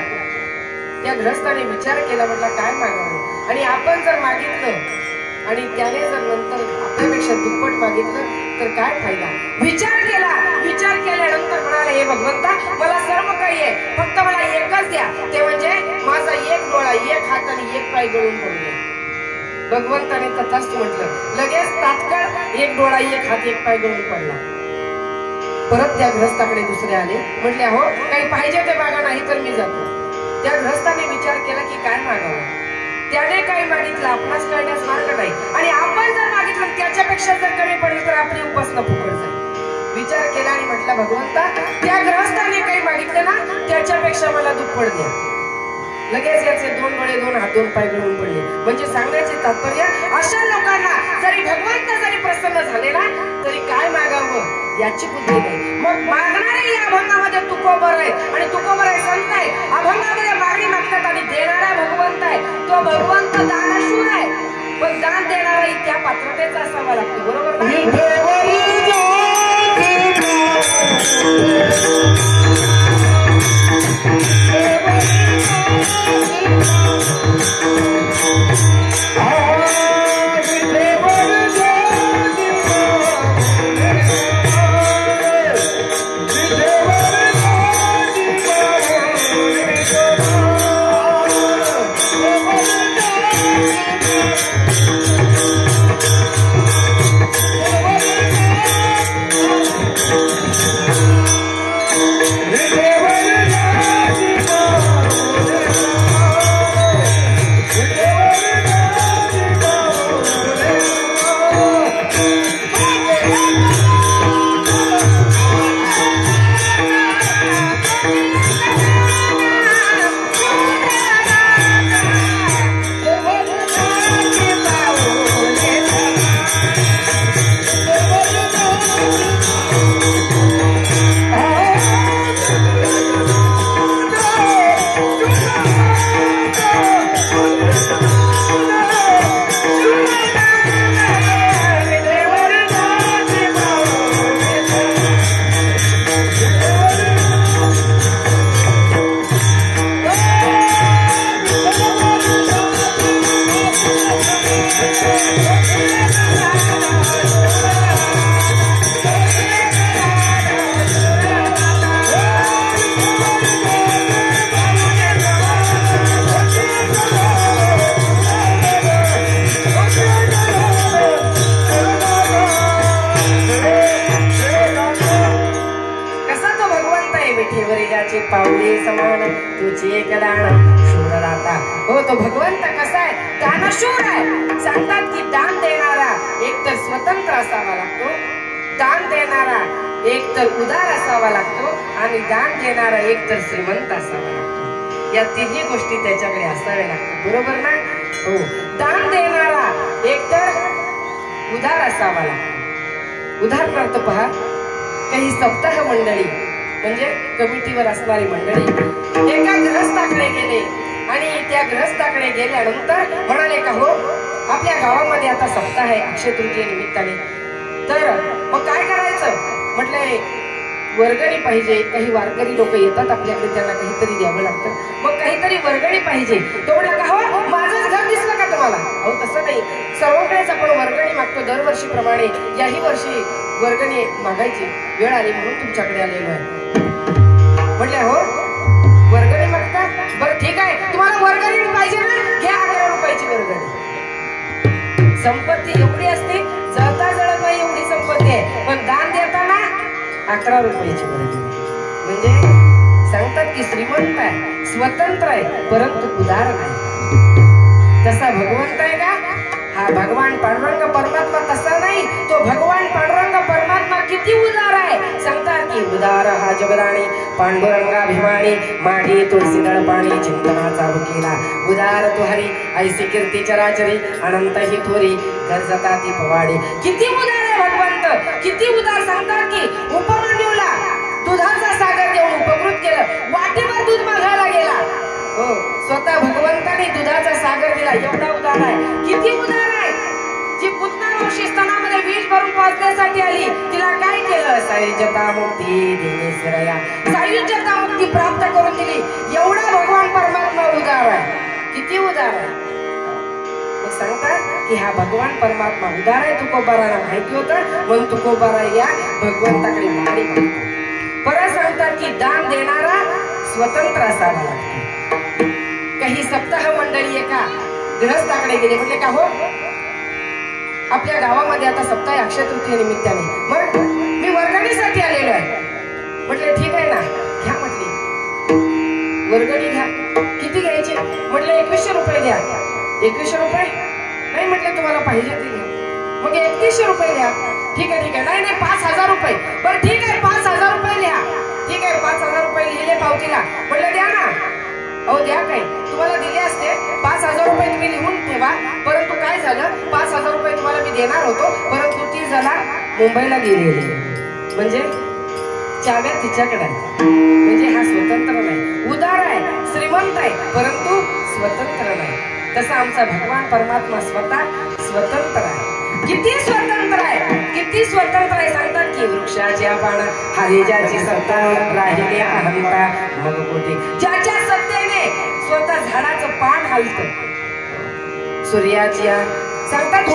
Speaker 1: त्या ग्रस्ताने विचार केला, म्हटला काय मागावं, आणि आपण जर मागितलं आणि त्याने जर नंतर आपल्यापेक्षा दुप्पट मागितलं तर काय फायदा. विचार केला, विचार केल्यानंतर म्हणाले, हे भगवंता मला सर्व काही आहे, फक्त मला एकच द्या, ते म्हणजे माझा एक डोळा, एक हात आणि एक पाय गळून पडू द्या. भगवंताने तथास्तु म्हटलं. लगेच तात्काळ एक डोळा, एक हात, एक पाय गळून पडला. परत त्या ग्रस्ताकडे दुसरे आले, म्हटले अहो काही पाहिजे ते मागा, नाही तर मी जातो. त्या ग्रस्ताने विचार केला की काय मागावं. त्याने काही मागितलं आपणास कळण्यास मार्ग नाही, आणि आपण जर मागितलं त्याच्यापेक्षा जर कमी पडलं तर आपली उपासना फुकट जाईल. विचार केला आणि म्हटलं, भगवंता त्या ग्रस्ताने काही मागितलं ना त्याच्यापेक्षा मला दुप्पट द्या. लगेच याचे दोन डोळे, दोन हात, दोन पाय गळून पडले. म्हणजे सांगण्याचे तात्पर्य, अशा लोकांना जरी भगवंत जरी प्रसन्न झाले ना तरी काय मागावं याची बुद्धी नाही. मग मागणारे या अभंगामध्ये तुकोबर आहे, आणि तुकोबर आहे संत आहे. अभंगामध्ये मागणी मागतात आणि देणारा भगवंत आहे. तो भगवंत दानशूर आहे, पण दान देणाराही त्या पात्रतेचा असावा लागतो, बरोबर नाही. पावले समान तुझे कदाण शूरदाता. हो तो भगवंत कसा आहे, दानशूर आहे. सांगतात की दान देणारा एक तर स्वतंत्र असावा लागतो, दान देणारा एक तर उदार असावा लागतो, आणि दान देणारा एक तर श्रीमंत असावा लागतो. या तिन्ही गोष्टी त्याच्याकडे असाव्या लागतात, बरोबर ना. हो, दान देणारा एक तर उदार असावा लागतो. उदाहरणार्थ पहा, काही सप्ताह मंडळी म्हणजे कमिटीवर असणारी मंडळी एका ग्रस्ताकडे गेले, आणि त्या ग्रस्ताकडे गेल्यानंतर म्हणाले, का हो आपल्या गावामध्ये आता सप्ताह आहे अक्षय तृतीये निमित्ताने, तर मग काय करायचं. म्हटले वर्गणी पाहिजे, काही वारकरी लोक येतात आपल्याकडे, त्यांना काहीतरी द्यावं लागतं, मग काहीतरी वर्गणी पाहिजे. तो म्हटला, का हो माझंच घर दिसलं का तुम्हाला. अहो तसं नाही, सर्वांकडेच आपण वर्गणी मागतो दरवर्षीप्रमाणे, याही वर्षी वर्गणी मागायची वेळ आली म्हणून तुमच्याकडे आलेलो आहे. म्हटले हो वर्गणी मागता, बरं ठीक आहे, तुम्हाला वर्गणी पाहिजे ना, घ्या 11 रुपयाची वर्गणी. संपत्ती एवढी असते, जळता जळत नाही एवढी संपत्ती आहे, पण दान देताना 11 रुपयाची वर्गणी. म्हणजे सांगतात की श्रीमंत आहे, स्वतंत्र आहे, परंतु उदार नाही. तसा भगवंत आहे का? हा भगवान पांडुरंग परमात्मा तसा नाही. तो भगवान पांडुरंग परमात्मा किती उदार आहे. सांगतात की उदार हा जगदाणी पांडुरंगाभिमानी माठी तुळशीदळ पाणी चिंतनाचा केला. उदार तो हरी ऐसी कीर्ती चराचरी अनंत ही थोरी गरजता ती पवाडी. किती उदार आहे भगवंत, किती उदार. सांगतात की उपमान्यूला दुधाचा सागर देऊन उपकृत केलं. वाटेवर दूध मागायला गेला, हो स्वतः भगवंताने दुधाचा सागर दिला. एवढा उदार आहे, किती उदार आहे. जी पुतना मावशी स्तनामध्ये बीज भरून पाजण्यासाठी आली, तिला काय केलं? सायुज्यता मुक्ती देणे सरया, सायुज्यता मुक्ती प्राप्त करून दिली. एवढा भगवान परमात्मा उदार आहे, किती उदार आहे. मग सांगतात की हा भगवान परमात्मा उदार आहे. तुकोबाराला माहिती होतं म्हणून तुकोबारा या भगवंताकडे मागणी मागतो. परत सांगतात की दान देणारा स्वतंत्र असावा लागतो. काही सप्ताह मंडळी एका गृहस्थाकडे गेले. म्हटले का हो आपल्या गावामध्ये आता सप्ताह अक्षय तृतीय निमित्ताने, मग मी वर्गणीसाठी आलेलो आहे. म्हटले ठीक आहे ना, घ्या म्हटली वर्गणी घ्या. किती घ्यायची? म्हटले 2100 रुपये द्या. 2100 रुपये नाही म्हटले, तुम्हाला पाहिजे ते घ्या. मग 3100 रुपये द्या. ठीक आहे ठीक आहे. नाही नाही 5000 रुपये. बरं ठीक आहे 5000 रुपये लिहा. ठीक आहे 5000 रुपये लिहिले पावतीला. म्हटलं द्या ना. अहो द्या काय, तुम्हाला दिले असते 5000 रुपये तुम्ही लिहून ठेवा. परंतु काय झालं, 5000 रुपये तुम्हाला मी देणार होतो, परंतु ती जरा मुंबईला गेलेली. म्हणजे चाव्या तिच्याकडे आहे. म्हणजे हा स्वतंत्र नाही, उदार आहे, श्रीमंत आहे, परंतु स्वतंत्र नाही. तसा आमचा भगवान परमात्मा स्वतः स्वतंत्र आहे. किती स्वतंत्र आहे, किती स्वतंत्र आहे. सांगतात की वृक्षाच्या पान हरिजाची सत्ता राहिले अहंता मग कोटी. ज्याच्या सत्तेने स्वतः झाडाचं पान हलतं. सूर्याची सांगतात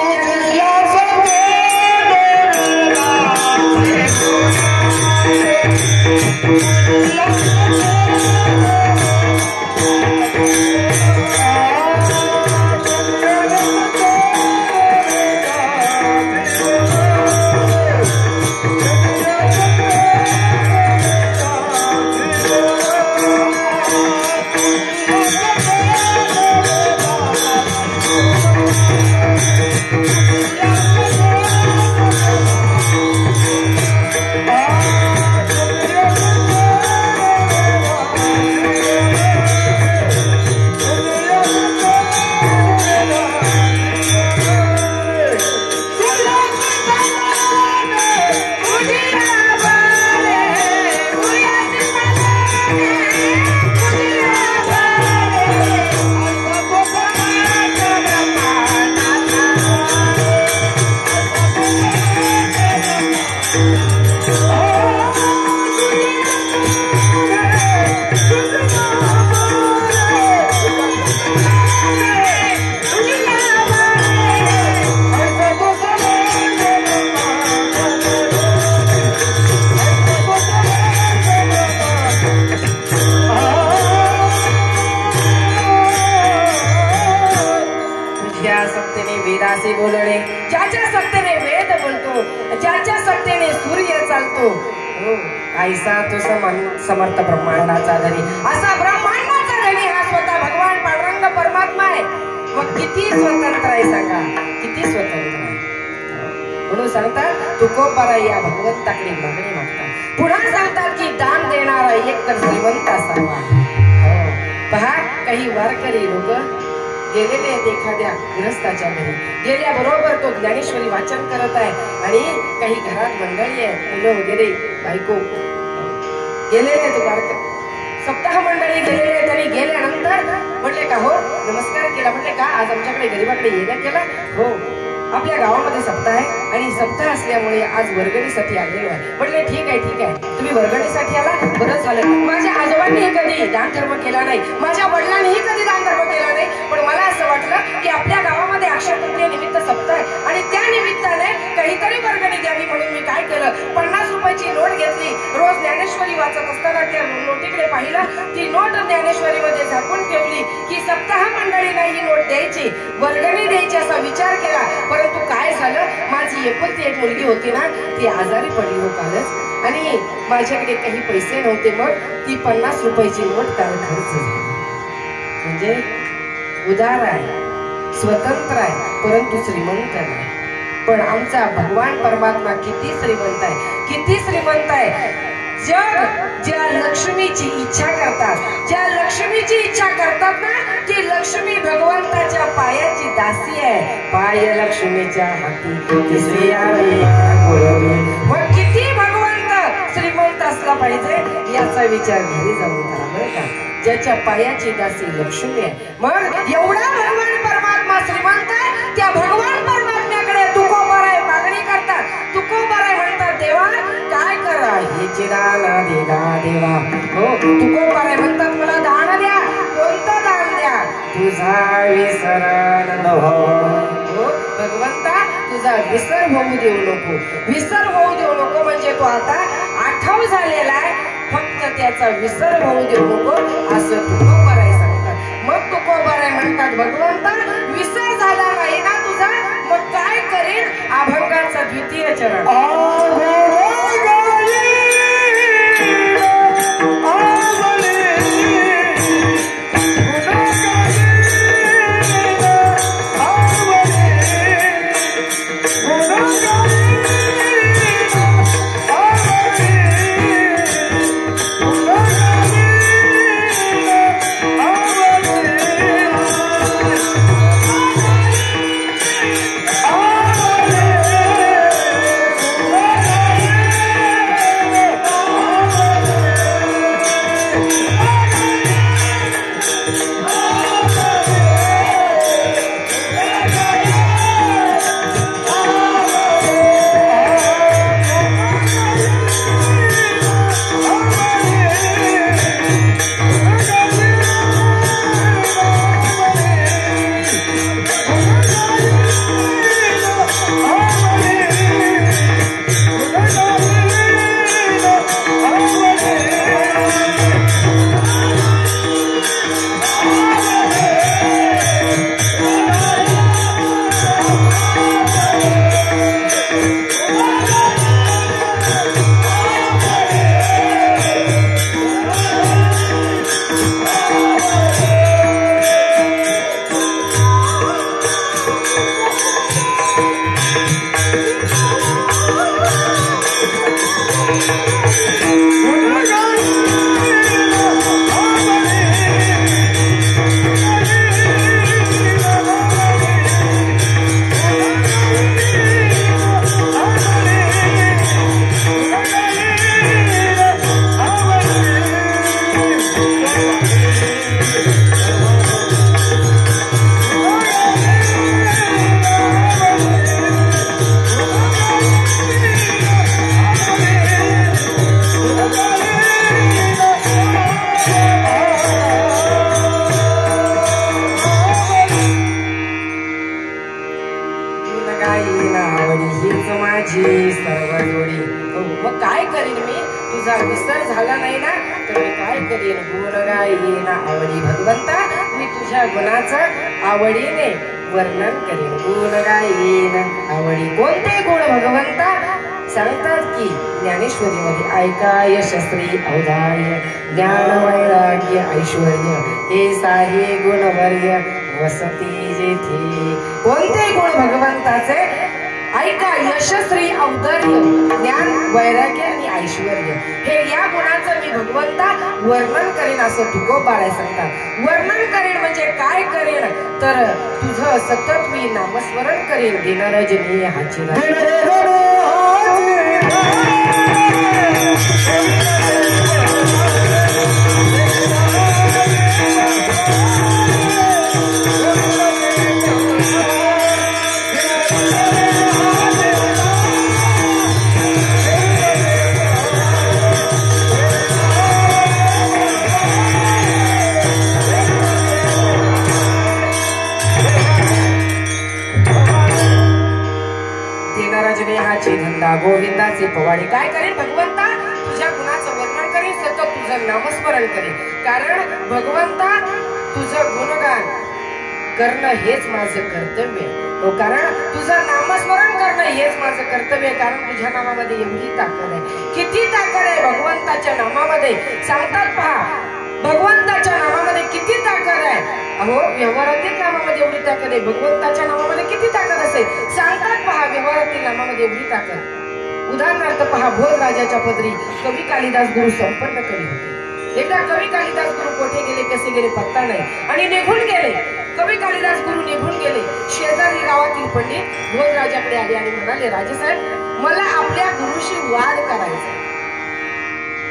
Speaker 1: वेदासे बोलणे. ज्याच्या सत्तेने वेद बोलतो, ज्याच्या सत्तेने सूर्य चालतो, ऐसा तो समर्थ ब्रह्मांडाचा धनी. असा ब्रह्मांडाचा धनी हा स्वतः भगवान पांडुरंग परमात्मा आहे. मग किती स्वतंत्र आहे सांगा, किती स्वतंत्र आहे. म्हणून सांगतात तुकोबारा या भगवंताकडे मागणी मागतात. पुन्हा सांगतात की दान देणारा एक तर श्रीमंत असावा. पहा काही वारकरी लोक गेलेले आहेत एखाद्या गृहस्थाच्या घरी. गेल्याबरोबर तो ज्ञानेश्वरी वाचन करत आहे आणि काही घरात मंडळी आहे, मुलं वगैरे बायको गेलेले आहेत. वारकरी सप्ताह मंडळी गेलेले आहेत आणि गेल्यानंतर म्हटले का हो नमस्कार केला. म्हटले का आज आमच्याकडे गरीबाकडे येणं केलं? हो आपल्या गावामध्ये सप्ताह आहे आणि सप्ताह असल्यामुळे आज वर्गणीसाठी आलेलो आहे. म्हटले ठीक आहे ठीक आहे, तुम्ही वर्गणीसाठी आला, बरं झालं. माझ्या आजोबांनीही कधी दान धर्म केला नाही, माझ्या वडिलांनीही कधी दान धर्म केला नाही, पण मला असं वाटलं की आपल्या गावामध्ये अक्षय तृतीय निमित्त सप्ताह आहे आणि त्या निमित्ताने काहीतरी वर्गणी द्यावी. म्हणून मी काय केलं, 50 रुपयाची नोट घेतली. रोज ज्ञानेश्वरी वाचत असताना त्या नोटीकडे ज्ञानेश्वरीकडे पाहिलं, ती नोट ज्ञानेश्वरीमध्ये झाकून ठेवली की सप्ताह मंडळींना ही नोट द्यायची, वर्गणी द्यायची असा विचार केला. परंतु काय झालं, माझी एकुलती एक मुलगी होती ना, ती आजारी पडली हो कालच आणि माझ्याकडे काही पैसे नव्हते. मग ती 50 रुपयाची नोट काल खर्च झाली. म्हणजे उदार आहे, स्वतंत्र आहे, परंतु श्रीमंत नाही. पण आमचा भगवान परमात्मा किती श्रीमंत आहे, किती श्रीमंत आहे. जग ज्या लक्ष्मीची इच्छा करतात, ज्या लक्ष्मीची इच्छा करतात ना, ती लक्ष्मी भगवंताच्या पायाची दासी आहे. पाय लक्ष्मीच्या हाती मग किती भगवंत श्रीमंत असला पाहिजे याचा विचार घरी जाऊन करा बरं का. ज्याच्या पायाची दासी लक्ष्मी आहे. मग एवढा भगवान परमात्मा श्रीमंत आहे, त्या भगवान परमात्म्याकडे तुकोबाराय मागणी करतात. तुकोबाराय म्हणतात, देवा काय करा हे दान देगा देवा. हो, तुकोबाराय म्हणतात, मला दान द्या. कोणतं दान द्या? तुझा विसरण हो भगवंता, तुझा विसर होऊ देऊ नको. विसर होऊ देऊ नको म्हणजे तो आता आठव झालेला आहे, फक्त त्याचा विसर होऊ देऊ नको असं तुकोबाराय सांगतात. मग तुकोबाराय म्हणतात, भगवंता विसर झाला नाही ना तुझा, मग काय करेल? अभंगाचा द्वितीय चरण. मग काय करीन मी? तुझा विसर झाला नाही ना, तर मी काय करीन? गुण गायीन आवडी भगवंता, मी तुझ्या गुणाचं आवडीने वर्णन करीन. गुण गायीन आवडी. कोणते गुण भगवंता? सांगतात की ज्ञानेश्वरीमध्ये, ऐका यशस्वी औदार्य ज्ञान वैराग्य ऐश्वर्य हे साहे गुणवर्य वसती जेथे. कोणते गुण भगवंताचे? ऐका यशस्वी औदार्य ज्ञान वैराग्य आणि ऐश्वर्य, हे या गुणाचं मी भगवंता वर्णन करेन असं तुकोबाराय सांगतात. वर्णन करेन म्हणजे काय करेन? तर तुझं सतत मी नामस्मरण करेन. दिनरजनी हाची धंदा गोविंदाचे पवाडे. काय करेन भगवंता? तुझ्या गुणाचं वर्णन करेन, सतत तुझं तुझं नामस्मरण करेन, कारण भगवंता तुझं गुणगान करणं हेच माझं कर्तव्य आहे. कारण तुझं नामस्मरण करणं हेच माझं कर्तव्य आहे, कारण तुझ्या नामामध्ये एवढी ताकद आहे. किती ताकद आहे भगवंताच्या नामामध्ये, सांगतात पहा भगवंताच्या नामामध्ये किती ताकद आहे. अहो व्यवहारातील नामामध्ये एवढी ताकद आहे, भगवंताच्या नामामध्ये किती ताकद असेल सांगतात पहा. व्यवहारातील नामामध्ये एवढी ताकद. उदाहरणार्थ पहा, भोजराजाच्या पदरी कवी कालिदास गुरु संपन्न कवी होते. एकदा कवी कालिदास गुरु कोठे गेले कसे गेले पत्ता नाही आणि निघून गेले. कवी कालिदास गुरु निघून गेले. शेजारी गावातील पंडित भोजराजाकडे आले आणि म्हणाले, राजेसाहेब मला आपल्या गुरुशी वाद करायचा.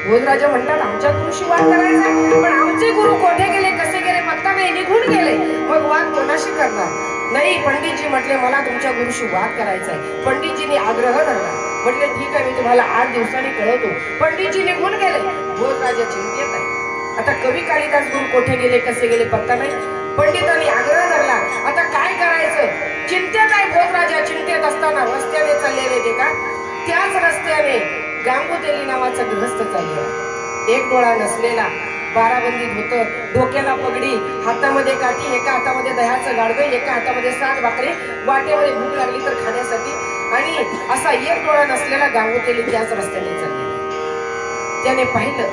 Speaker 1: भोजराजा म्हणतात, आमच्या गुरुशी वाद करायचा, पण आमचे गुरु कोठे गेले कसे गेले पत्ता नाही, निघून गेले, मग वाद कोणाशी करणार. नाही पंडितजी म्हटले, मला तुमच्या गुरुशी वाद करायचा आहे. पंडितजींनी आग्रह धरला. म्हटले ठीक आहे, मी तुम्हाला 8 दिवसांनी कळवतो. पंडितजी निघून गेले. भोजराजा चिंतेत आहे. आता कवी कालिदास गुरु कोठे गेले कसे गेले पत्ता नाही. पंडितांनी आग्रह धरला. आता काय करायचं, चिंतेत आहे भोजराजा. चिंतेत असताना रस्त्याने चाललेले ते का त्याच रस्त्याने गांगुतेली नावाचा गृहस्थ चाललेला. एक डोळा नसलेला, बाराबंदीत होतं, डोक्याला पगडी, हातामध्ये काठी, एका हातामध्ये दह्याचं गाडगं, एका हातामध्ये 7 भाकरी, वाटेमध्ये भूक लागली तर खाण्यासाठी, आणि असा एक डोळा नसलेला गांगुतेली त्याच रस्त्याने चाललेला. त्याने पाहिलं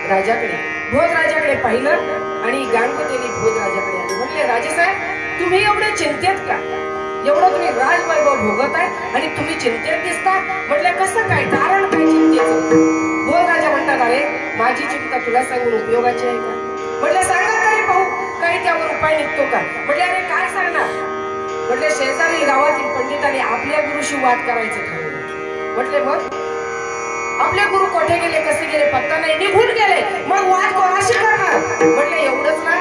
Speaker 1: राजाकडे, भोजराजाकडे पाहिलं आणि गांगुतेली भोजराजाकडे आले. म्हणले, राजेसाहेब तुम्ही एवढे चिंतेत का, एवढं तुम्ही राजवैभव भोगत आहे आणि तुम्ही चिंतेत दिसता. म्हटलं कसं काय, कारण काय चिंतेचं. भोजराजा म्हणतात, अरे माझी चिंता तुला सांगून उपयोगाची आहे का. म्हटलं सांगा तरी पाहू, काही त्यावर उपाय निघतो का. म्हटले अरे काय सांगणार. म्हटले शेजारी गावातील पंडितांनी आपल्या गुरुशी वाद करायचं ठरवलं. म्हटले मग आपले गुरु कोठे गेले कसे गेले पत्ता नाही, निघून गेले, मग वाद कोणाशी करणार. म्हटले एवढंच ना,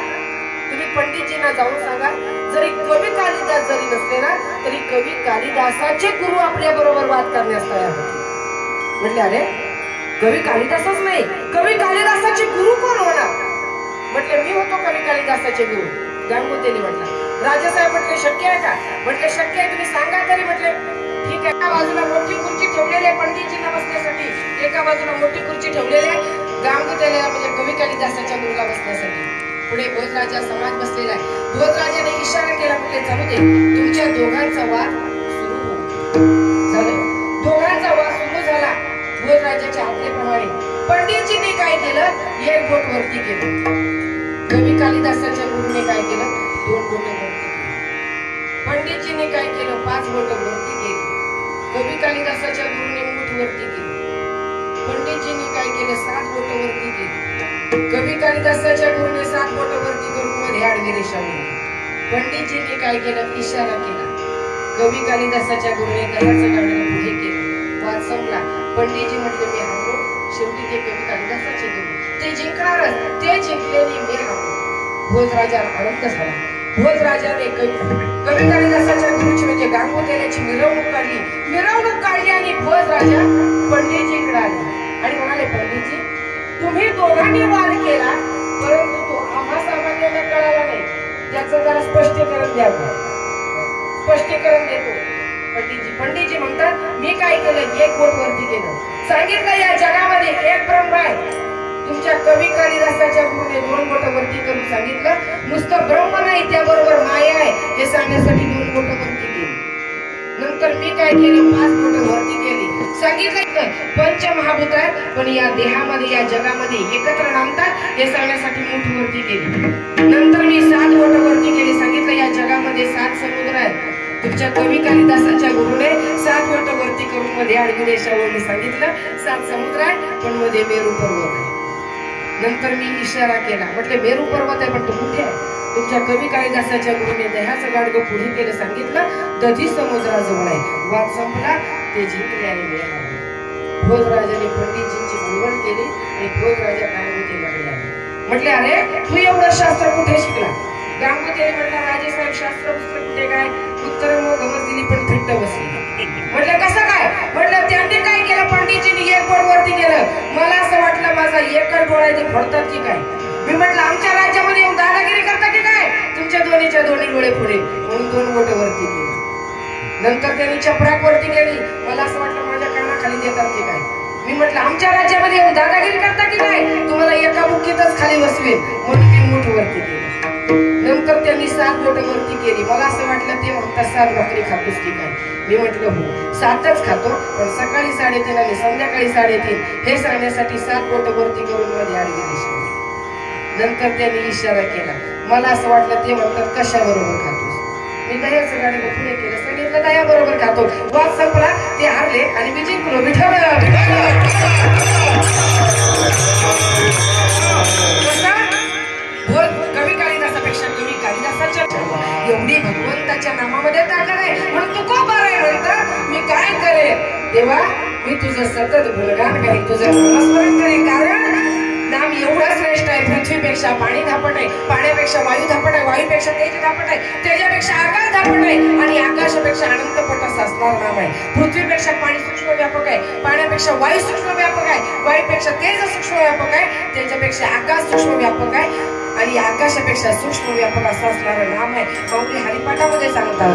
Speaker 1: तुम्ही पंडितजींना जाऊन सांगा, जरी कवी कालिदास जरी नसले ना तरी कवी कालिदासाचे गुरु आपल्या बरोबर वाद करण्यास तयार होते. म्हटले अरे कवी कालिदासच नाही, कवी कालिदासाचे गुरु कोण होणार. म्हटले मी होतो कवी कालिदासाचे गुरु. गांगुतेली म्हटला, राजेसाहेब म्हटले शक्य आहे का. म्हटले शक्य आहे, तुम्ही सांगा तरी. म्हटले ठीक आहे. एका बाजूला मोठी खुर्ची ठेवलेली आहे पंडितजींना बसण्यासाठी, एका बाजूला मोठी खुर्ची ठेवलेली आहे गांगुतेलीला म्हणजे कवी कालिदासाच्या गुरुला बसण्यासाठी. पुढे भोजराजा समाज बसलेला आहे. भोजराजाने इशारा केला. म्हटले चालू दे, तुमच्या दोघांचा वाद सुरू झालं. दोघांचा वाद सुरू झाला. भोजराजाच्या आज्ञेप्रमाणे पंडितजींनी काय केलं, एक बोट वरती केलं. कवी कालिदासाच्या गुरुने काय केलं, 2 बोट वरती केली. पंडितजींनी काय केलं, 5 बोट वरती केली. कवी कालिदासाच्या गुरुने मुठ वरती केली. पंडितजींनी काय केलं, 7 बोट वरती केली. कवी कालिदासाच्या गुरुने 7 बोट वरती करून मध्ये आडवी रेषा ओढली. पंडितजींनी काय केलं, इशारा केला. कवी कालिदासाच्या गुरुने दह्याचं गाडगं पुढे केलं. वाद संपला. पंडितजी म्हटले मी हारलो. शेवटी ते कवी कालिदासाचे गुरु, ते जिंकणारच, ते जिंकलेली मी हारलो. भोजराजाला आनंद झाला. भोजराजाने कवी कालिदासाच्या गुरुची म्हणजे गांगुतेलीची मिरवणूक काढली आणि भोजराजा पंडितजीकडे आले आणि म्हणाले, पंडितजी तुम्ही दोघांनी वाद केला, परंतु तो आम्हा सामान्यांना कळाला नाही, त्याचं जरा स्पष्टीकरण द्यावं. स्पष्टीकरण देतो. पंडितजी म्हणतात, मी काय केलं, 1 बोट वरती केलं. सांगितलं या जगामध्ये एक ब्रह्म आहे. तुमच्या कवी कालिदासाच्या गुरुने 2 बोट वरती करून सांगितलं, नुसतं ब्रह्म नाही त्याबरोबर माया आहे हे सांगण्यासाठी 2 बोट वरती केली. नंतर मी काय केलं, 5 बोट वरती केली. सांगितलं पंचमहाभूत आहेत पण या देहामध्ये या जगामध्ये एकत्र नांदतात हे सांगण्यासाठी मुठ वरती केली. नंतर मी 7 बोट वरती केली. सांगितलं या जगामध्ये 7 समुद्र आहेत. तुमच्या कवी कालिदासाच्या गुरुने 7 बोट वरती करून मध्ये आडवी रेषा ओढली. सांगितलं 7 समुद्र आहे पण मध्ये मेरू पर्वत आहे. नंतर मी इशारा केला. म्हटले मेरू पर्वत आहे पण तो कुठे आहे. तुमच्या कवी कालिदासाच्या गुरुने दह्याचं गाडगं पुढे केलं. सांगितलं दधी समुद्राजवळ आहे. वाद संपला. ते जिंकले आणि मी हारलो. भोजराजाने पंडितजींची बोलवण केली आणि भोजराजा गांगुतेलीकडे आले. म्हटले अरे तू एवढं शास्त्र कुठे शिकला. गांगुतेली म्हणला, राजेसाहेब शास्त्र पुस्तक कुठे काय, उत्तर मग गमत दिली पण थट्ट बसली. म्हटलं कसं काय. म्हटलं त्यांनी काय केलं, पंडितजींनी 1 बोट वरती केलं. मला असं वाटलं माझा एकच डोळा ते फोडतात की काय. मी म्हटलं आमच्या राज्यामध्ये येऊन दादागिरी करता की काय. तुमच्या दोन्हीच्या दोन्ही डोळे पुढे म्हणून 2 बोट वरती केली. नंतर त्यांनी चपराक वरती केली. मला असं वाटलं माझ्या कानाखाली देतात की काय. मी म्हटलं आमच्या राज्यामध्ये येऊन दादागिरी करता की काय. तुम्हाला एका तिथंच खाली बसवेल म्हणून ती मूठ वरती केली. नंतर त्यांनी 7 बोट वरती केली. मला असं वाटलं ते म्हणतात 7 भाकरी खातोस की काय. मी म्हटलं हो 7च खातो, पण सकाळी 3:30 आणि संध्याकाळी 3:30 हे सांगण्यासाठी 7 बोट वरती करून मध्ये आडवी दिशा. नंतर त्यांनी इशारा केला. मला असं वाटलं ते म्हणतात कशा बरोबर खातोस. मी दह्याचं गाडी पुढे केलं, सांगितलं दह्या बरोबर खातो. वाद संपला, ते हारले आणि मी जिंकलो. विठ्ठल कवी कालिदासापेक्षा कवी कालिदासाच्या एवढी भगवंताच्या नामामध्ये ताकद आहे. म्हणून तू को बरं आहे म्हणतात. मी काय करेन देवा, मी तुझं सतत गुणगान करेन, तुझं नामस्मरण करेन. कारण नाम एवढा श्रेष्ठ आहे. पृथ्वीपेक्षा पाणी धापट आहे, पाण्यापेक्षा वायू धापट आहे, वायूपेक्षा तेज धापट आहे, तेजापेक्षा आकाश धापट आहे आणि आकाशापेक्षा अनंतपट असं असणार नाम आहे. पृथ्वीपेक्षा पाणी सूक्ष्म व्यापक आहे, पाण्यापेक्षा वायू सूक्ष्म व्यापक आहे, वायूपेक्षा तेज सूक्ष्म व्यापक आहे, तेजापेक्षा आकाश सूक्ष्म व्यापक आहे आणि आकाशापेक्षा सूक्ष्म व्यापक असं असणारं नाम आहे. माऊली हरिपाठामध्ये सांगतात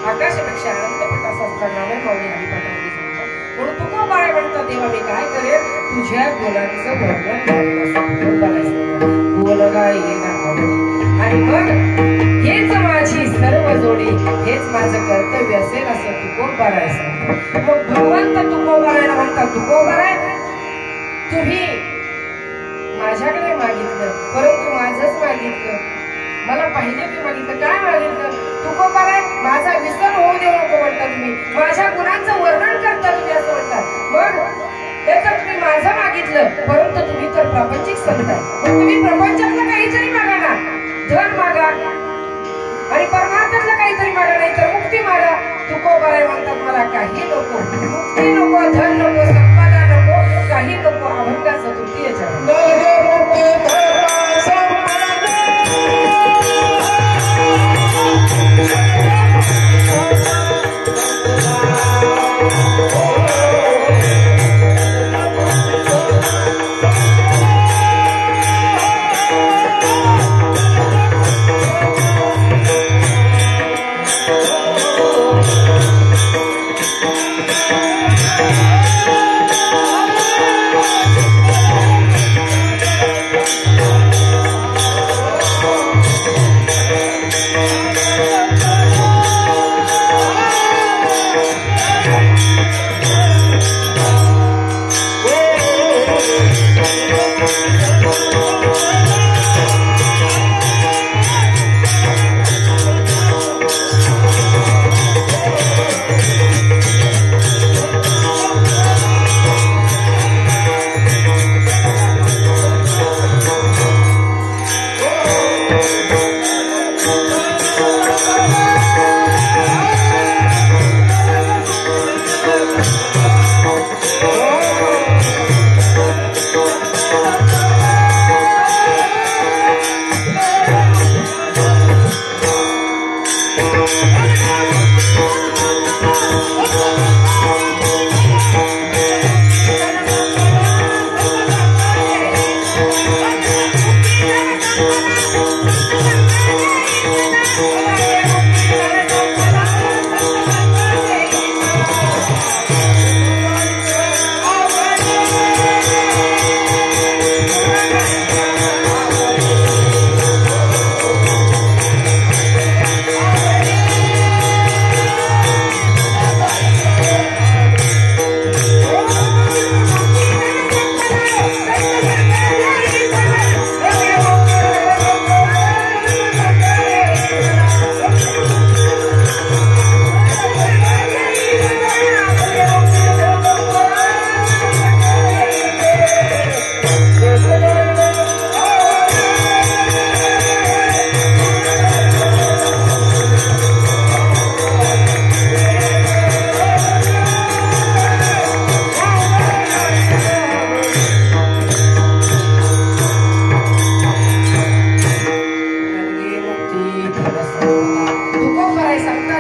Speaker 1: आकाशापेक्षा अनंतपट असं असताना माऊली हरिपाठामध्ये सांगतात. म्हणून तू को बाळे म्हणतात देवा मी काय करेन तुझ्या गुणांचं वर्णन बोल गायेना आणि मग हेच माझी सर्व जोडी, हेच माझं कर्तव्य असेल असं तू को बाळे सांगतो. मग भगवंत तू को बाळे म्हणतात. तू को बाळे तुम्ही माझ्याकडे मागितलं, परंतु माझंच मागितलं, मला पाहिजे ते मागितलं. काय मागितलं? तू को बाळे माझा विसर होऊ देऊ नको म्हणता तुम्ही, माझ्या गुणांचं वर्णन करता तुम्ही असं म्हणतात. मग हे तर तुम्ही माझं मागितलं, परंतु तुम्ही तर प्रापंचिक समजाय. मग तुम्ही प्रपंचातलं काहीतरी मागा ना, धन मागा आणि परमार्थातलं काहीतरी मागा, नाही तर मुक्ती मागा. तू को बाळे म्हणतात मला काही नको, मुक्ती नको, धन नको, संपदा नको, काही नको. अभंगाचं तृतीय चरण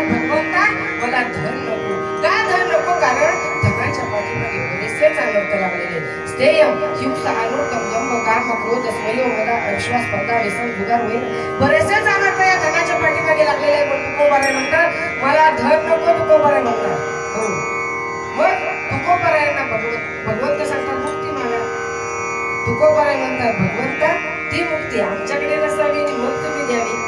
Speaker 1: म्हणतात भगवंता मला धन नको. का धन नको? कारण धनाच्या पाठीमागे बरेचसेच अनर्थ लागलेले. स्थेयम हिंसा अनर्थम दंभ काम क्रोध स्वयो मदा अविश्वास स्पर्धा व्यसन जुगार होईल. बरेचसेच अनर्थ या धनाच्या पाठीमागे लागलेले आहे. पण तुकोबाराय म्हणतात मला धन नको. तुकोबाराय म्हणतात हो. मग तुकोबारायांना भगवंत सांगतात मुक्ती मागा. तुकोबाराय म्हणतात भगवंता ती मुक्ती आमच्याकडे नसावी मग तुम्ही द्यावी.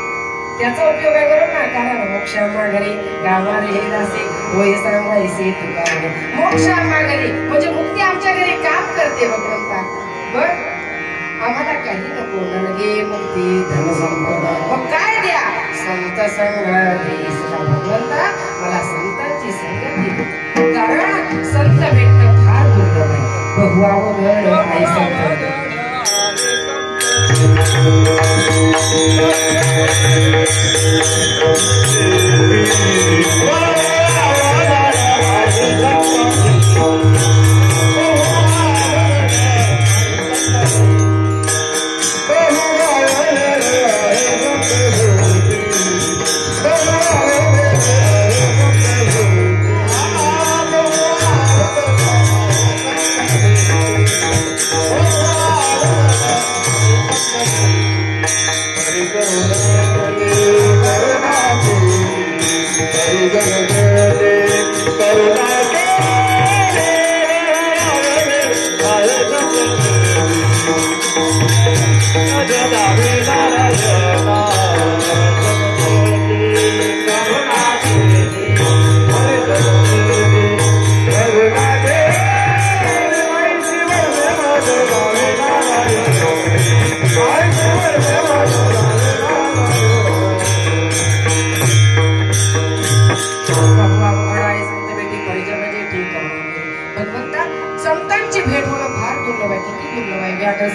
Speaker 1: त्याचा उपयोग आहे बरोबर ना. कारण मोक्षाम्मा घरी गावारे हे दासे होय सांगायचे तुका म्हणे. मोक्षाम्मा घरी म्हणजे मुक्ती आमच्या घरी काम करते भगवंता. बघ आम्हाला काही नको नलगे मुक्ती धन संपदा. मग काय द्या? संत संगती. भगवंता मला संतांची संगती दे. कारण संत भेटणं फार दुर्लभ आहे. बहुआवघड आहे संत.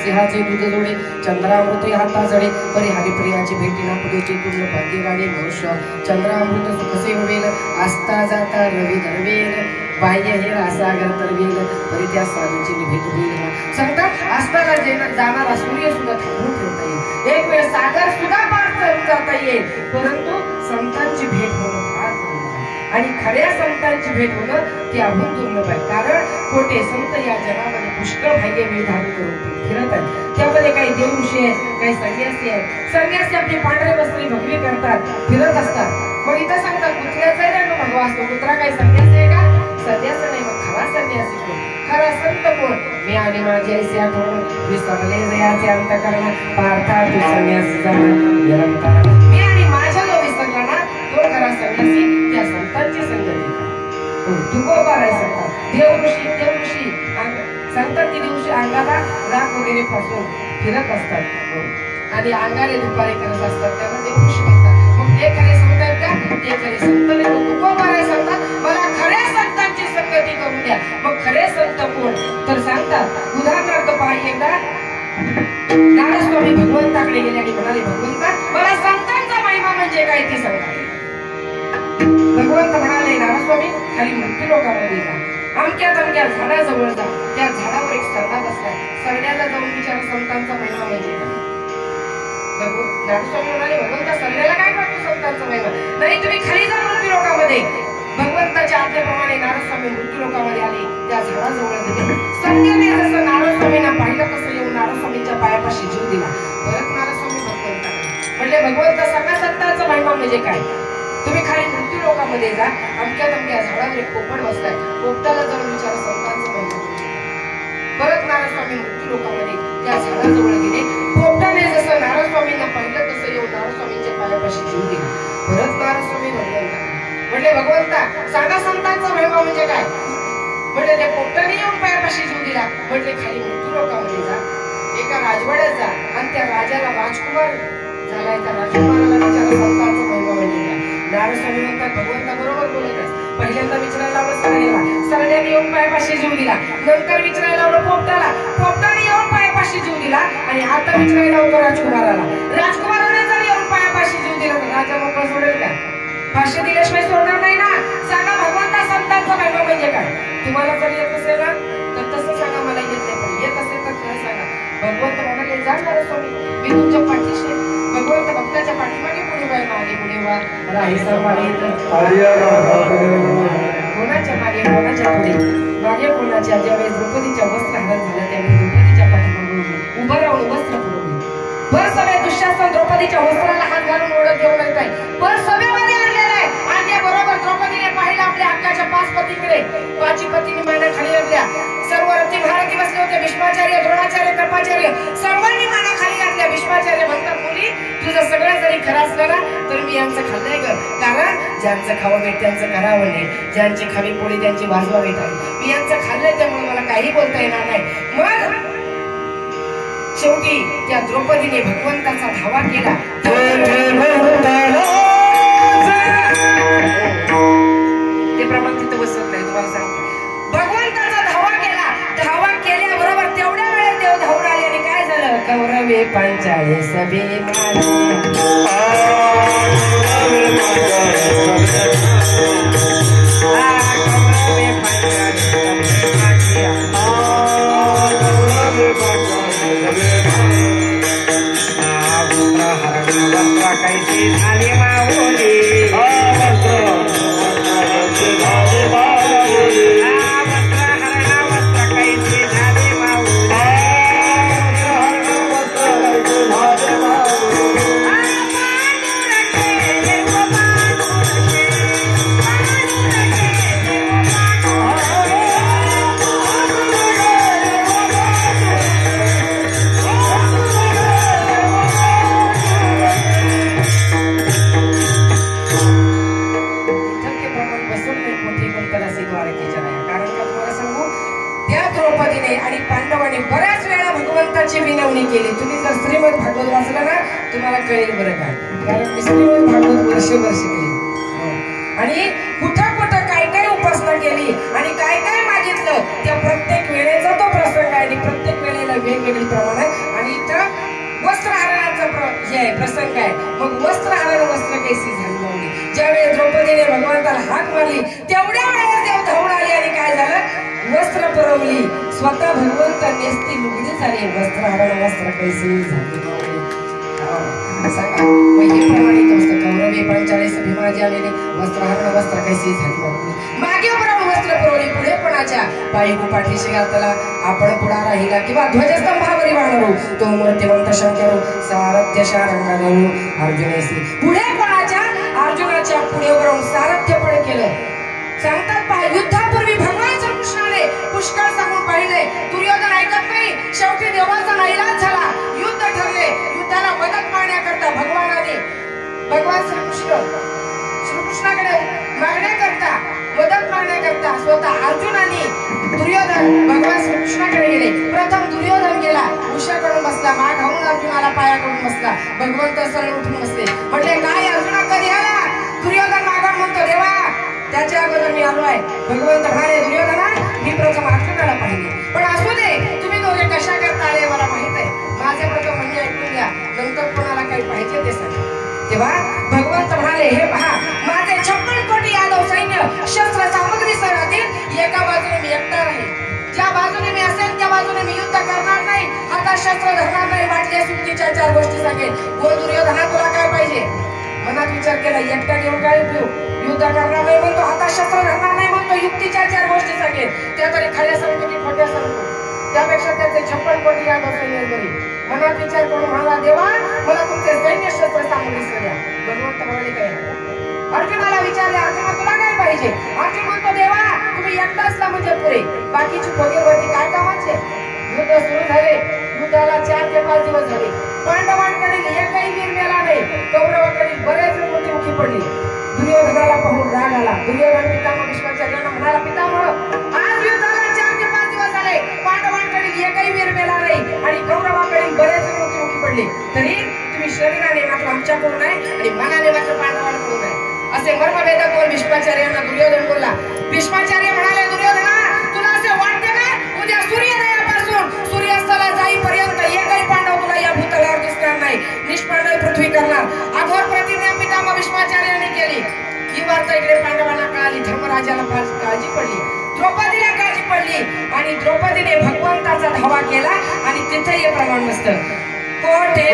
Speaker 1: सिंहाचे दूध जोडे चंद्रामृत हाता जडे परी हरिप्रियाची भेटी ना पुढेचे तुल्य भाग्यवाडी मनुष्य. चंद्रामृत सुखसे होवेल आस्था जाता रवी धरवेल बाह्य हे रासागर तरवेल परी त्या साधूची भेट होईल. सांगतात आस्थाला जाणारा सूर्य सुद्धा थांबून ठेवता येईल. एक वेळ सागर सुद्धा पार करता येईल. परंतु संतांची भेट होणं फार दुर्लभ आहे. आणि खऱ्या संतांची भेट होणं त्याहून दुर्लभ आहे. कारण खोटे संत या जगामध्ये पुष्कळ भाग्य वेळ धारण करून फिरत आहेत. त्यामध्ये काही देवऋषी आहेत, काही संन्यासी आहेत. संन्यासी आपली पांढरे वस्त्री भगवी करतात, फिरत असतात. मग इथं सांगतात कुत्र्याचा रे भगवा असतो. कुत्रा काही संन्यासी आहे का? संन्यास नाही. मग खरा संन्यासी कोण? खरा संत कोण? मी आणि माझी ऐसी आठवण विसरले जयाचे अंतकरण पार्था तू संन्यासी जमा निरंतर. मी आणि माझ्या जो विसरला ना तो खरा संन्यासी त्या संतांची संगती. तुकोबाराय सांगतात देवऋषी सांगतात की दिवशी अंगाला राख वगैरे फासून फिरत असतात आणि अंगाने दुपारी करत असतात. त्यांना देवऋषी म्हणतात. मग ते खरे संत आहेत का? ते खरे संत नाही. तुकोबाराय सांगतात मला खऱ्या संतांची संगती करून द्या. मग खरे संत कोण? तर सांगतात उदाहरणार्थ पहा एकदा नारदस्वामी भगवंताकडे गेले आणि म्हणाले भगवंता मला संतांचा महिमा म्हणजे काय ते सांगा. भगवंत म्हणाले नारदस्वामी खाली मृत्यू लोकांमध्ये जा. अमक्या तमक्या झाडाजवळ जा. त्या झाडावर एक सरडा बसलाय. सरड्याला जाऊन विचार संतांचा महिमा म्हणजे काय. नारदस्वामी म्हणाले भगवंता सरड्याला काय कळतो संतांचा महिमा? नाही तुम्ही खाली जा मृत्यू लोकामध्ये. भगवंताच्या आज्ञेप्रमाणे नारदस्वामी मृत्यू लोकामध्ये आले. त्या झाडाजवळ गेले. सरड्याने जसं नारदस्वामींना पाहिलं तसं येऊन नारदस्वामींच्या पायापाशी जीव दिला. परत नारदस्वामी भगवंताकडे म्हणले भगवंता सगळ्या संतांचा महिमा म्हणजे काय? तुम्ही खाली मृत्यू लोकामध्ये जा. अमक्या तमक्या झाडावर एक पोपट बसलाय. पोपटाला जाऊन विचार संतांचं महिमा. परत नारदस्वामी मृत्यू लोकामध्ये त्या झाडाजवळ गेले. पोपटाने जसं नारदस्वामींना पाहिलं तसं येऊन नारदस्वामींच्या पायापाशी जीव दिला. परत नारदस्वामी भगवंता म्हटले भगवंता सांगा संतांचा महिमा म्हणजे काय? म्हटले त्या पोपटाने येऊन पायापाशी जीव दिला. म्हटले खाली मृत्यू लोकामध्ये जा. एका राजवाड्यात जा आणि त्या राजाला राजकुमार झालाय. त्या राजकुमाराला विचारा संतांचा महिमा म्हणजे काय? नारदस्वामी म्हणतात भगवंता बरोबर बोलतच. पहिल्यांदा विचारायला लावलं सरड्याला. सरड्याने येऊन पायापाशी जीव दिला. नंतर विचारायला लावलं पोपटाला. पोपटाने येऊन पायापाशी जीव दिला. आणि आता विचारायला लावतो राजकुमाराला. राजकुमाराने जर येऊन पायापाशी जीव दिला तर राजा मोकळा सोडेल का? फाशी दिल्याशिवाय सोडणार नाही ना. सांगा भगवंता संतांचा महिमा म्हणजे काय? तुम्हाला जर येत असेल ना तर तसं सांगा. मला येत नाही पण येत असेल तर खरं सांगा. भगवंत म्हणाले जा नारदस्वामी मी तुमच्या पाठीशी. भगवंत भक्ताच्या पाठीमागे पुढे आहे मागे पुढे वा राहीचा मागे कोणाच्या मागे कोणाच्या पुढे मागे कोणाच्या ज्यावेळेस द्रौपदीच्या वस्त्रहरण झालं त्यावेळेस द्रौपदीच्या पाठीमागे उभं राहून वस्त्र पुरवली भर सभेत दुःशासन द्रौपदीच्या वस्त्राला हात घालून ओढत येऊ लागत आहे भर सभेमध्ये आणलेलं आहे आणि त्याबरोबर द्रौपदीने पाहिलं आपल्या हक्काच्या 5 पतीकडे 5 पतीने माना खाली घातल्या सर्व रथी महारथी बसले होते भीष्माचार्य द्रोणाचार्य कृपाचार्य सर्वांनी माना खाली घातल्या भीष्माचार्य म्हणतात मुली तुझं सगळं जरी खरं असलं ना तर मी यांचं खाल्लंय ग कारण ज्यांचं खावं भेट त्यांचं करावं नाही ज्यांची खावी पोळी त्यांची वाजवावी टाळी मी यांचं खाल्लंय त्यामुळे मला काही बोलता येणार नाही मग शेवटी त्या द्रौपदीने भगवंताचा धावा केला ते प्रमाण तिथं बसत नाही तुम्हाला सांगतो भगवंताचा धावा केला धावा केल्याबरोबर तेवढ्या वेळेत देव धावून आले आणि काय झालं कौरवे पांचाळे सभे कैसी झाली माऊली आणि पांडवांनी बऱ्याच वेळा भगवंताची विनवणी केली तुम्ही जर श्रीमद भागवत वाचलं ना तुम्हाला कळेल बरं काय कारण मी श्रीमद भागवत वर्ष केली आणि कुठं कुठं काय काय उपासना केली आणि काय काय मागितलं त्या प्रत्येक वेळेचा तो प्रसंग आहे आणि प्रत्येक वेळेला वेगवेगळी प्रमाण आहे आणि इथं वस्त्रहरणाचा हे प्रसंग आहे मग वस्त्रहरण वस्त्र कैसी झाली माऊली ज्यावेळी द्रौपदीने भगवंताला हाक मारली तेवढ्या वेळेस देव धावून आले आणि काय झालं वस्त्र पुरवली स्वतः भगवंत नेसती लुगडी झाली वस्त्रहरण वस्त्र कैसी झाली सांगा मग हे प्रमाणित असतं कौरवे पांचाळे सभे माझे आलेले वस्त्रहरण वस्त्र कैसी झाली मागे पुरवून वस्त्र पुरवली पुढे कोणाच्या पायी पाठीशी घातला आपण पुढा राहिला किंवा ध्वजस्तंभावरी वाढवू तो मूर्तिवंत शंकरू सारथ्य शारंगाधरू अर्जुनेसी पुढे कोणाच्या अर्जुनाच्या पुढे वरून सारथ्यपण केलं सांगतात पहा युद्धापूर्वी भगवान श्रीकृष्णाने पुष्कळ सांगून पाहिले दुर्योधन ऐकत नाही शेवटी देवाचा नाईलाज झाला युद्ध ठरले युद्धाला मदत मागण्याकरता भगवान श्रीकृष्णाकडे मागण्याकरता मदत मागण्याकरता स्वतः अर्जुनाने दुर्योधन भगवान श्रीकृष्णाकडे गेले प्रथम दुर्योधन गेला उशाकडून बसला माग घालून अर्जुनाला पायाकडून बसला भगवंत सरळ उठून बसले म्हटले काय अर्जुना कधी आला दुर्योधन मागून म्हणतो देवा त्याच्या अगोदर मी आलो आहे भगवंत म्हणाले दुर्योधना मी प्रथम अर्जुनाला पाहिले पण असू दे तुम्ही दोघे कशा करता आले मला माहित आहे माझे प्रथम म्हणजे ऐकून घ्या नंतर कोणाला काही पाहिजे ते सांगा तेव्हा भगवंत म्हणाले हे पहा माझे 56 कोटी यादव सैन्य शस्त्र सामग्री सह राहतील एका बाजूने मी एकटा राहील ज्या बाजूने मी असेल त्या बाजूने मी युद्ध करणार नाही हातात शस्त्र धरणार नाही वाटल्यास युक्तीच्या 4 गोष्टी सांगेल बोल दुर्योधना तुला काय पाहिजे मनात विचार केला एकटा घेऊन काय उपयोग युद्ध करणार नाही म्हणतो हातात शस्त्र धरणार नाही म्हणतो युक्तीच्या 4 गोष्टी सांगेल त्या तरी खऱ्या सांगतो की खोट्या सांगतो त्यापेक्षा त्याचे 56 कोटी यादव सैन्य बरी मनात विचार करून म्हणाला देवा मला तुमचे सैन्य शस्त्र सामग्री द्या भगवंत म्हणाले काय अर्जुनाला विचारले अर्जुना तुला काय पाहिजे अर्जुन म्हणतो देवा तुम्ही एकटा असला म्हणजे पुरे बाकीची फगीरवरती काय कामाचे युद्ध सुरू झाले युद्धाला 4 ते 5 दिवस झाले पांडवांकडील एकही वीर मेला नाही कौरवांकडील बरेच मृत्युमुखी पडले दुर्योधनाला पाहून राग आला दुर्योधन पितामह भीष्माचार्यांना म्हणाला पितामह आज युद्धाला 4 ते 5 दिवस झाले पांडवांकडील एकही वीर मेला नाही आणि कौरवांकडील बरेच मृत्युमुखी पडले तरी तुम्ही शरीराने मात्र आमच्याकडून आहे आणि मनाने मात्र पांडवांकडून आहे असे मर्मभेदक बोल भीष्माचार्यांना दुर्योधन बोलला भीष्माचार्य म्हणाले दुर्योधना तुला असे वाटते ना उद्या सूर्योदयापासून सूर्यास्ताला जाईपर्यंत एकही पांडव तुला या भूतलावर दिसणार नाही निष्पांडव पृथ्वी करणार अघोर प्रतिज्ञा पितामह भीष्माचार्यांनी केली ही वार्ता इकडे पांडवांना कळाली धर्मराजाला काळजी पडली द्रौपदीला काळजी पडली आणि द्रौपदीने भगवंताचा धावा केला आणि तिथे हे प्रमाण नसतं कोठे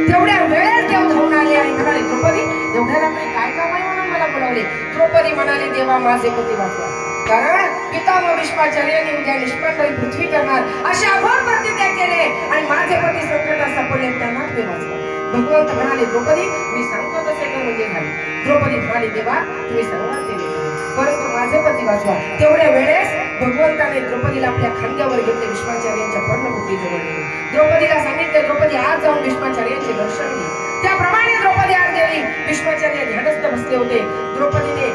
Speaker 1: तेवढ्या वेळेस देव धावून आले आणि म्हणाले द्रौपदी एवढ्या रात्री काय काम आहे म्हणून मला बोलावले. द्रौपदी म्हणाली देवा माझे पती वाचवा, कारण पितामह भीष्माचार्यांनी उद्या निष्पांडवी पृथ्वी करणार असे अघोर प्रतिज्ञा केले आणि माझे पती संकटात सापडले त्यांना तुम्ही वाचवा. भगवंत म्हणाले द्रौपदी मी सांगतो तसे कर म्हणजे झाले. द्रौपदी म्हणाली देवा तुम्ही सांगा ते परंतु माझे पती वाचवा. तेवढ्या वेळेस भगवंताने द्रौपदीला आपल्या खांद्यावर घेतले, भीष्माचार्यांच्या पर्णकुटीजवळ नेले. द्रौपदीला सांगितले द्रौपदी आज जाऊन भीष्माचार्यांचे दर्शन घे. त्याप्रमाणे द्रौपदी आज गेली. भीष्माचार्य ध्यानस्थ बसले होते. द्रौपदीने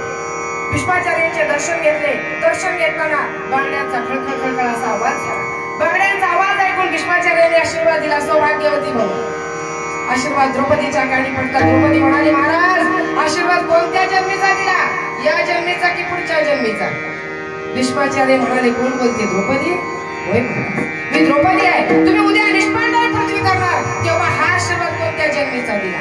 Speaker 1: भीष्माचार्यांचे दर्शन घेतले. दर्शन घेताना बांगड्यांचा खळखळ खळखळ असा आवाज झाला. बांगड्यांचा आवाज ऐकून भीष्माचार्यांनी आशीर्वाद दिला, सौभाग्यवती भव. आशीर्वाद द्रौपदीच्या कानी पडला. द्रौपदी म्हणाली महाराज आशीर्वाद कोणत्या जन्मीचा दिला, या जन्मीचा की पुढच्या जन्मीचा. भीष्माचार्य म्हणाले कोण बोलते द्रौपदी. होय मी द्रौपदी आहे, तुम्ही उद्या निष्पांडवी पृथ्वी करणार तेव्हा हा आशीर्वाद कोणत्या जन्मीचा दिला.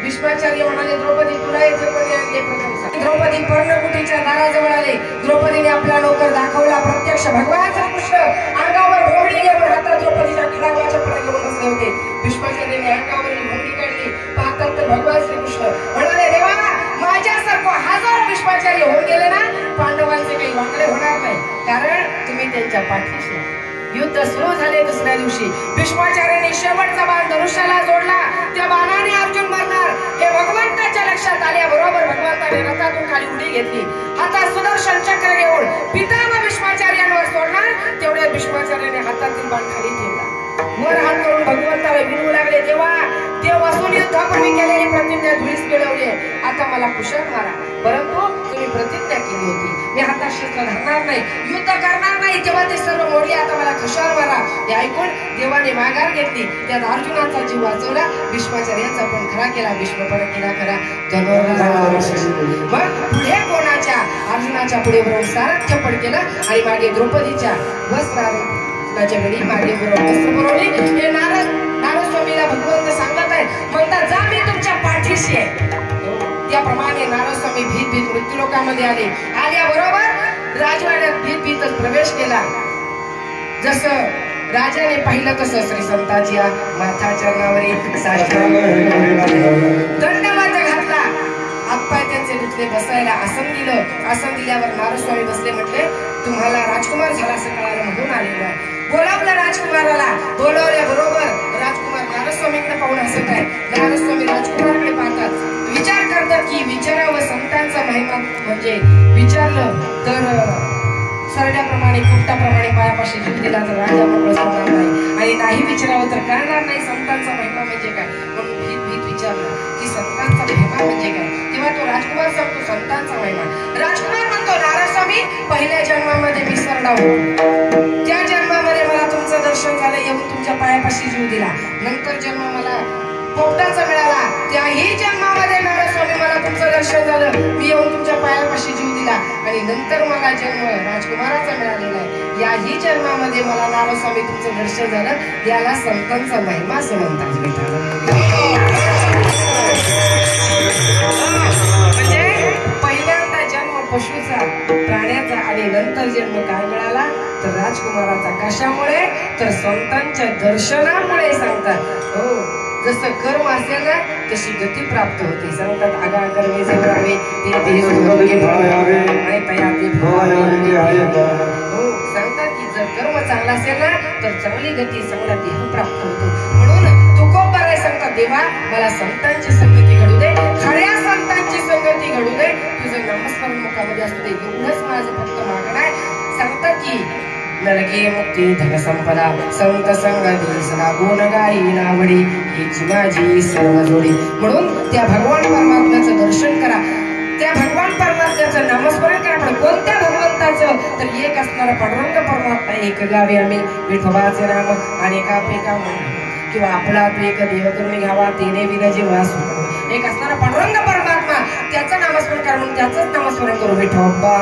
Speaker 1: भीष्माचार्य म्हणाले द्रौपदी तुला येथे कोणी आणले प्रथम सांग. द्रौपदी पर्णकुटीच्या दाराजवळ आले. द्रौपदीने आपला नौकर दाखवला. प्रत्यक्ष भगवान श्रीकृष्ण अंगावर घोंगडी घेऊन हातात द्रौपदीच्या खिलावाच्या फळा घेऊन बसले होते. भीष्माचार्याने अंगावरील घोंगडी काढली. पाहतात तर भगवान श्रीकृष्ण म्हणाले देवा माझ्यासारखं हजारो भीष्माचार्य होऊन गेले ना पांडवांचे काही वाकडे होणार नाही, कारण तुम्ही त्यांच्या पाठीशी. युद्ध सुरू झाले. दुसऱ्या दिवशी भीष्माचार्याने शेवटचा बाण धनुष्याला जोडला. त्या बाणाने अर्जुन मरणार हे भगवंताच्या लक्षात आल्याबरोबर भगवंताने रथातून खाली उडी घेतली. हातात सुदर्शन चक्र घेऊन पितामह भीष्माचार्यांवर सोडणार. तेवढ्या भीष्माचार्याने हातातील बाण खाली ठेवला. वर हात करून भगवंताला विनवू लागले देवा देव असून युद्धापूर्वी केलेली प्रतिज्ञा धुळीस मिळवली. आता मला कुशल मारा, परंतु तुम्ही प्रतिज्ञा केली होती मी हातात शस्त्र धरणार नाही, युद्ध करणार नाही, तेव्हा ते सर्व मोडले. आता मला कुशल मारा. हे ऐकून देवाने माघार घेतली. त्यात अर्जुनाचा जीव वाचवला. भीष्माचार्यांचा पण खरा केला. भीष्म पण केला खरा. मग पुढे कोणाच्या अर्जुनाच्या पुढे बरोबर सारथ्य पण केलं आणि मागे द्रौपदीच्या वस्त्राच्या वेळी मागे बरोबर वस्त्र पुरवली. हे नारद स्वामीला भगवंत सांगत आहे, म्हणतात जा मी तुमच्या पाठीशी आहे. त्याप्रमाणे नारद स्वामी भीत भीत मृत्यूलोकामध्ये आले. आल्याबरोबर राजवाड्यात भीत भीतच प्रवेश केला. जसं राजाने पाहिलं तसं श्री संतांच्या माथा चरणावर साष्टांग दंडवत घातला. हातपाय त्यांचे धुतले. बसायला आसन दिलं. आसन दिल्यावर नारद स्वामी बसले. म्हटले तुम्हाला राजकुमार झाला असं कळालं म्हणून आलेलो आहे. बोलावलं राजकुमाराला. बोलावल्या बरोबर राजकुमार नारद स्वामीकडे पाहून हसत आहे. नारद स्वामी राजकुमाराकडे पाहतात. विचार करतात की विचारावं संतांचा महिमा म्हणजे विचारलं तर सरड्याप्रमाणे कुपटाप्रमाणे पायापाशी जीव दिला तर राजा मोकळं सोडणार नाही आणि नाही विचारावं तर करणार नाही संतांचा महिमा म्हणजे काय. म्हणून भीत भीत विचारलं की संतांचा महिमा म्हणजे काय. तेव्हा तो राजकुमार सांगतो संतांचा महिमा. राजकुमार म्हणतो नारद स्वामी पहिल्या जन्मामध्ये मी सरडा होतो, त्या जन्मामध्ये मला तुमचं दर्शन झालं, येऊन तुमच्या पायापाशी जीव दिला. नंतर जन्म मला पोपटाचा मिळाला, त्याही जन्मामध्ये नारद स्वामी मला तुमचं दर्शन झालं, मी येऊन तुमच्या पायापाशी जीव दिला आणि नंतर मला जन्म राजकुमाराचा मिळालेला आहे. याही जन्मामध्ये मला नारद स्वामी तुमचं दर्शन झालं. याला संतांचा महिमा असं म्हणतात. म्हणजे पहिल्यांदा जन्म पशुचा प्राण्याचा आणि नंतर जन्म काय मिळाला तर राजकुमाराचा. कशामुळे तर संतांच्या दर्शनामुळे सांगतात. हो जसं कर्म असेल ना तशी गती प्राप्त होते. सांगतात आगा कर्मे जे करावे ते आणि तया ते हो सांगतात की जर कर्म चांगला असेल ना तर चांगली गती चांगला देह प्राप्त होतो. म्हणून तुकोबर आहे सांगतात देवा मला संतांची संगती घडू दे, खऱ्या संतांची संगती घडू दे, तुझं नामस्मरण मुखामध्ये असू दे, एवढंच माझं फक्त मागणं आहे. सांगतात की नरके मुक्ती धन संपदा संत संगती सदा गुण गाई नावडी हीची माझी सर्व जोडी. म्हणून त्या भगवान परमात्म्याचं दर्शन करा, त्या भगवान परमात्म्याचं नामस्मरण करा. पण कोणत्या भगवंताचं तर एक असणारा पांडुरंग परमात्मा. एक गावे आम्ही विठोबाचे नाम अनेकापेका म्हणून किंवा आपला तू एक देव करून घ्यावा तेने विना जीवा सुख. एक असणारा पांडुरंग परमात्मा त्याचं नामस्मरण करा. म्हणून त्याचंच नामस्मरण करू. विठोबा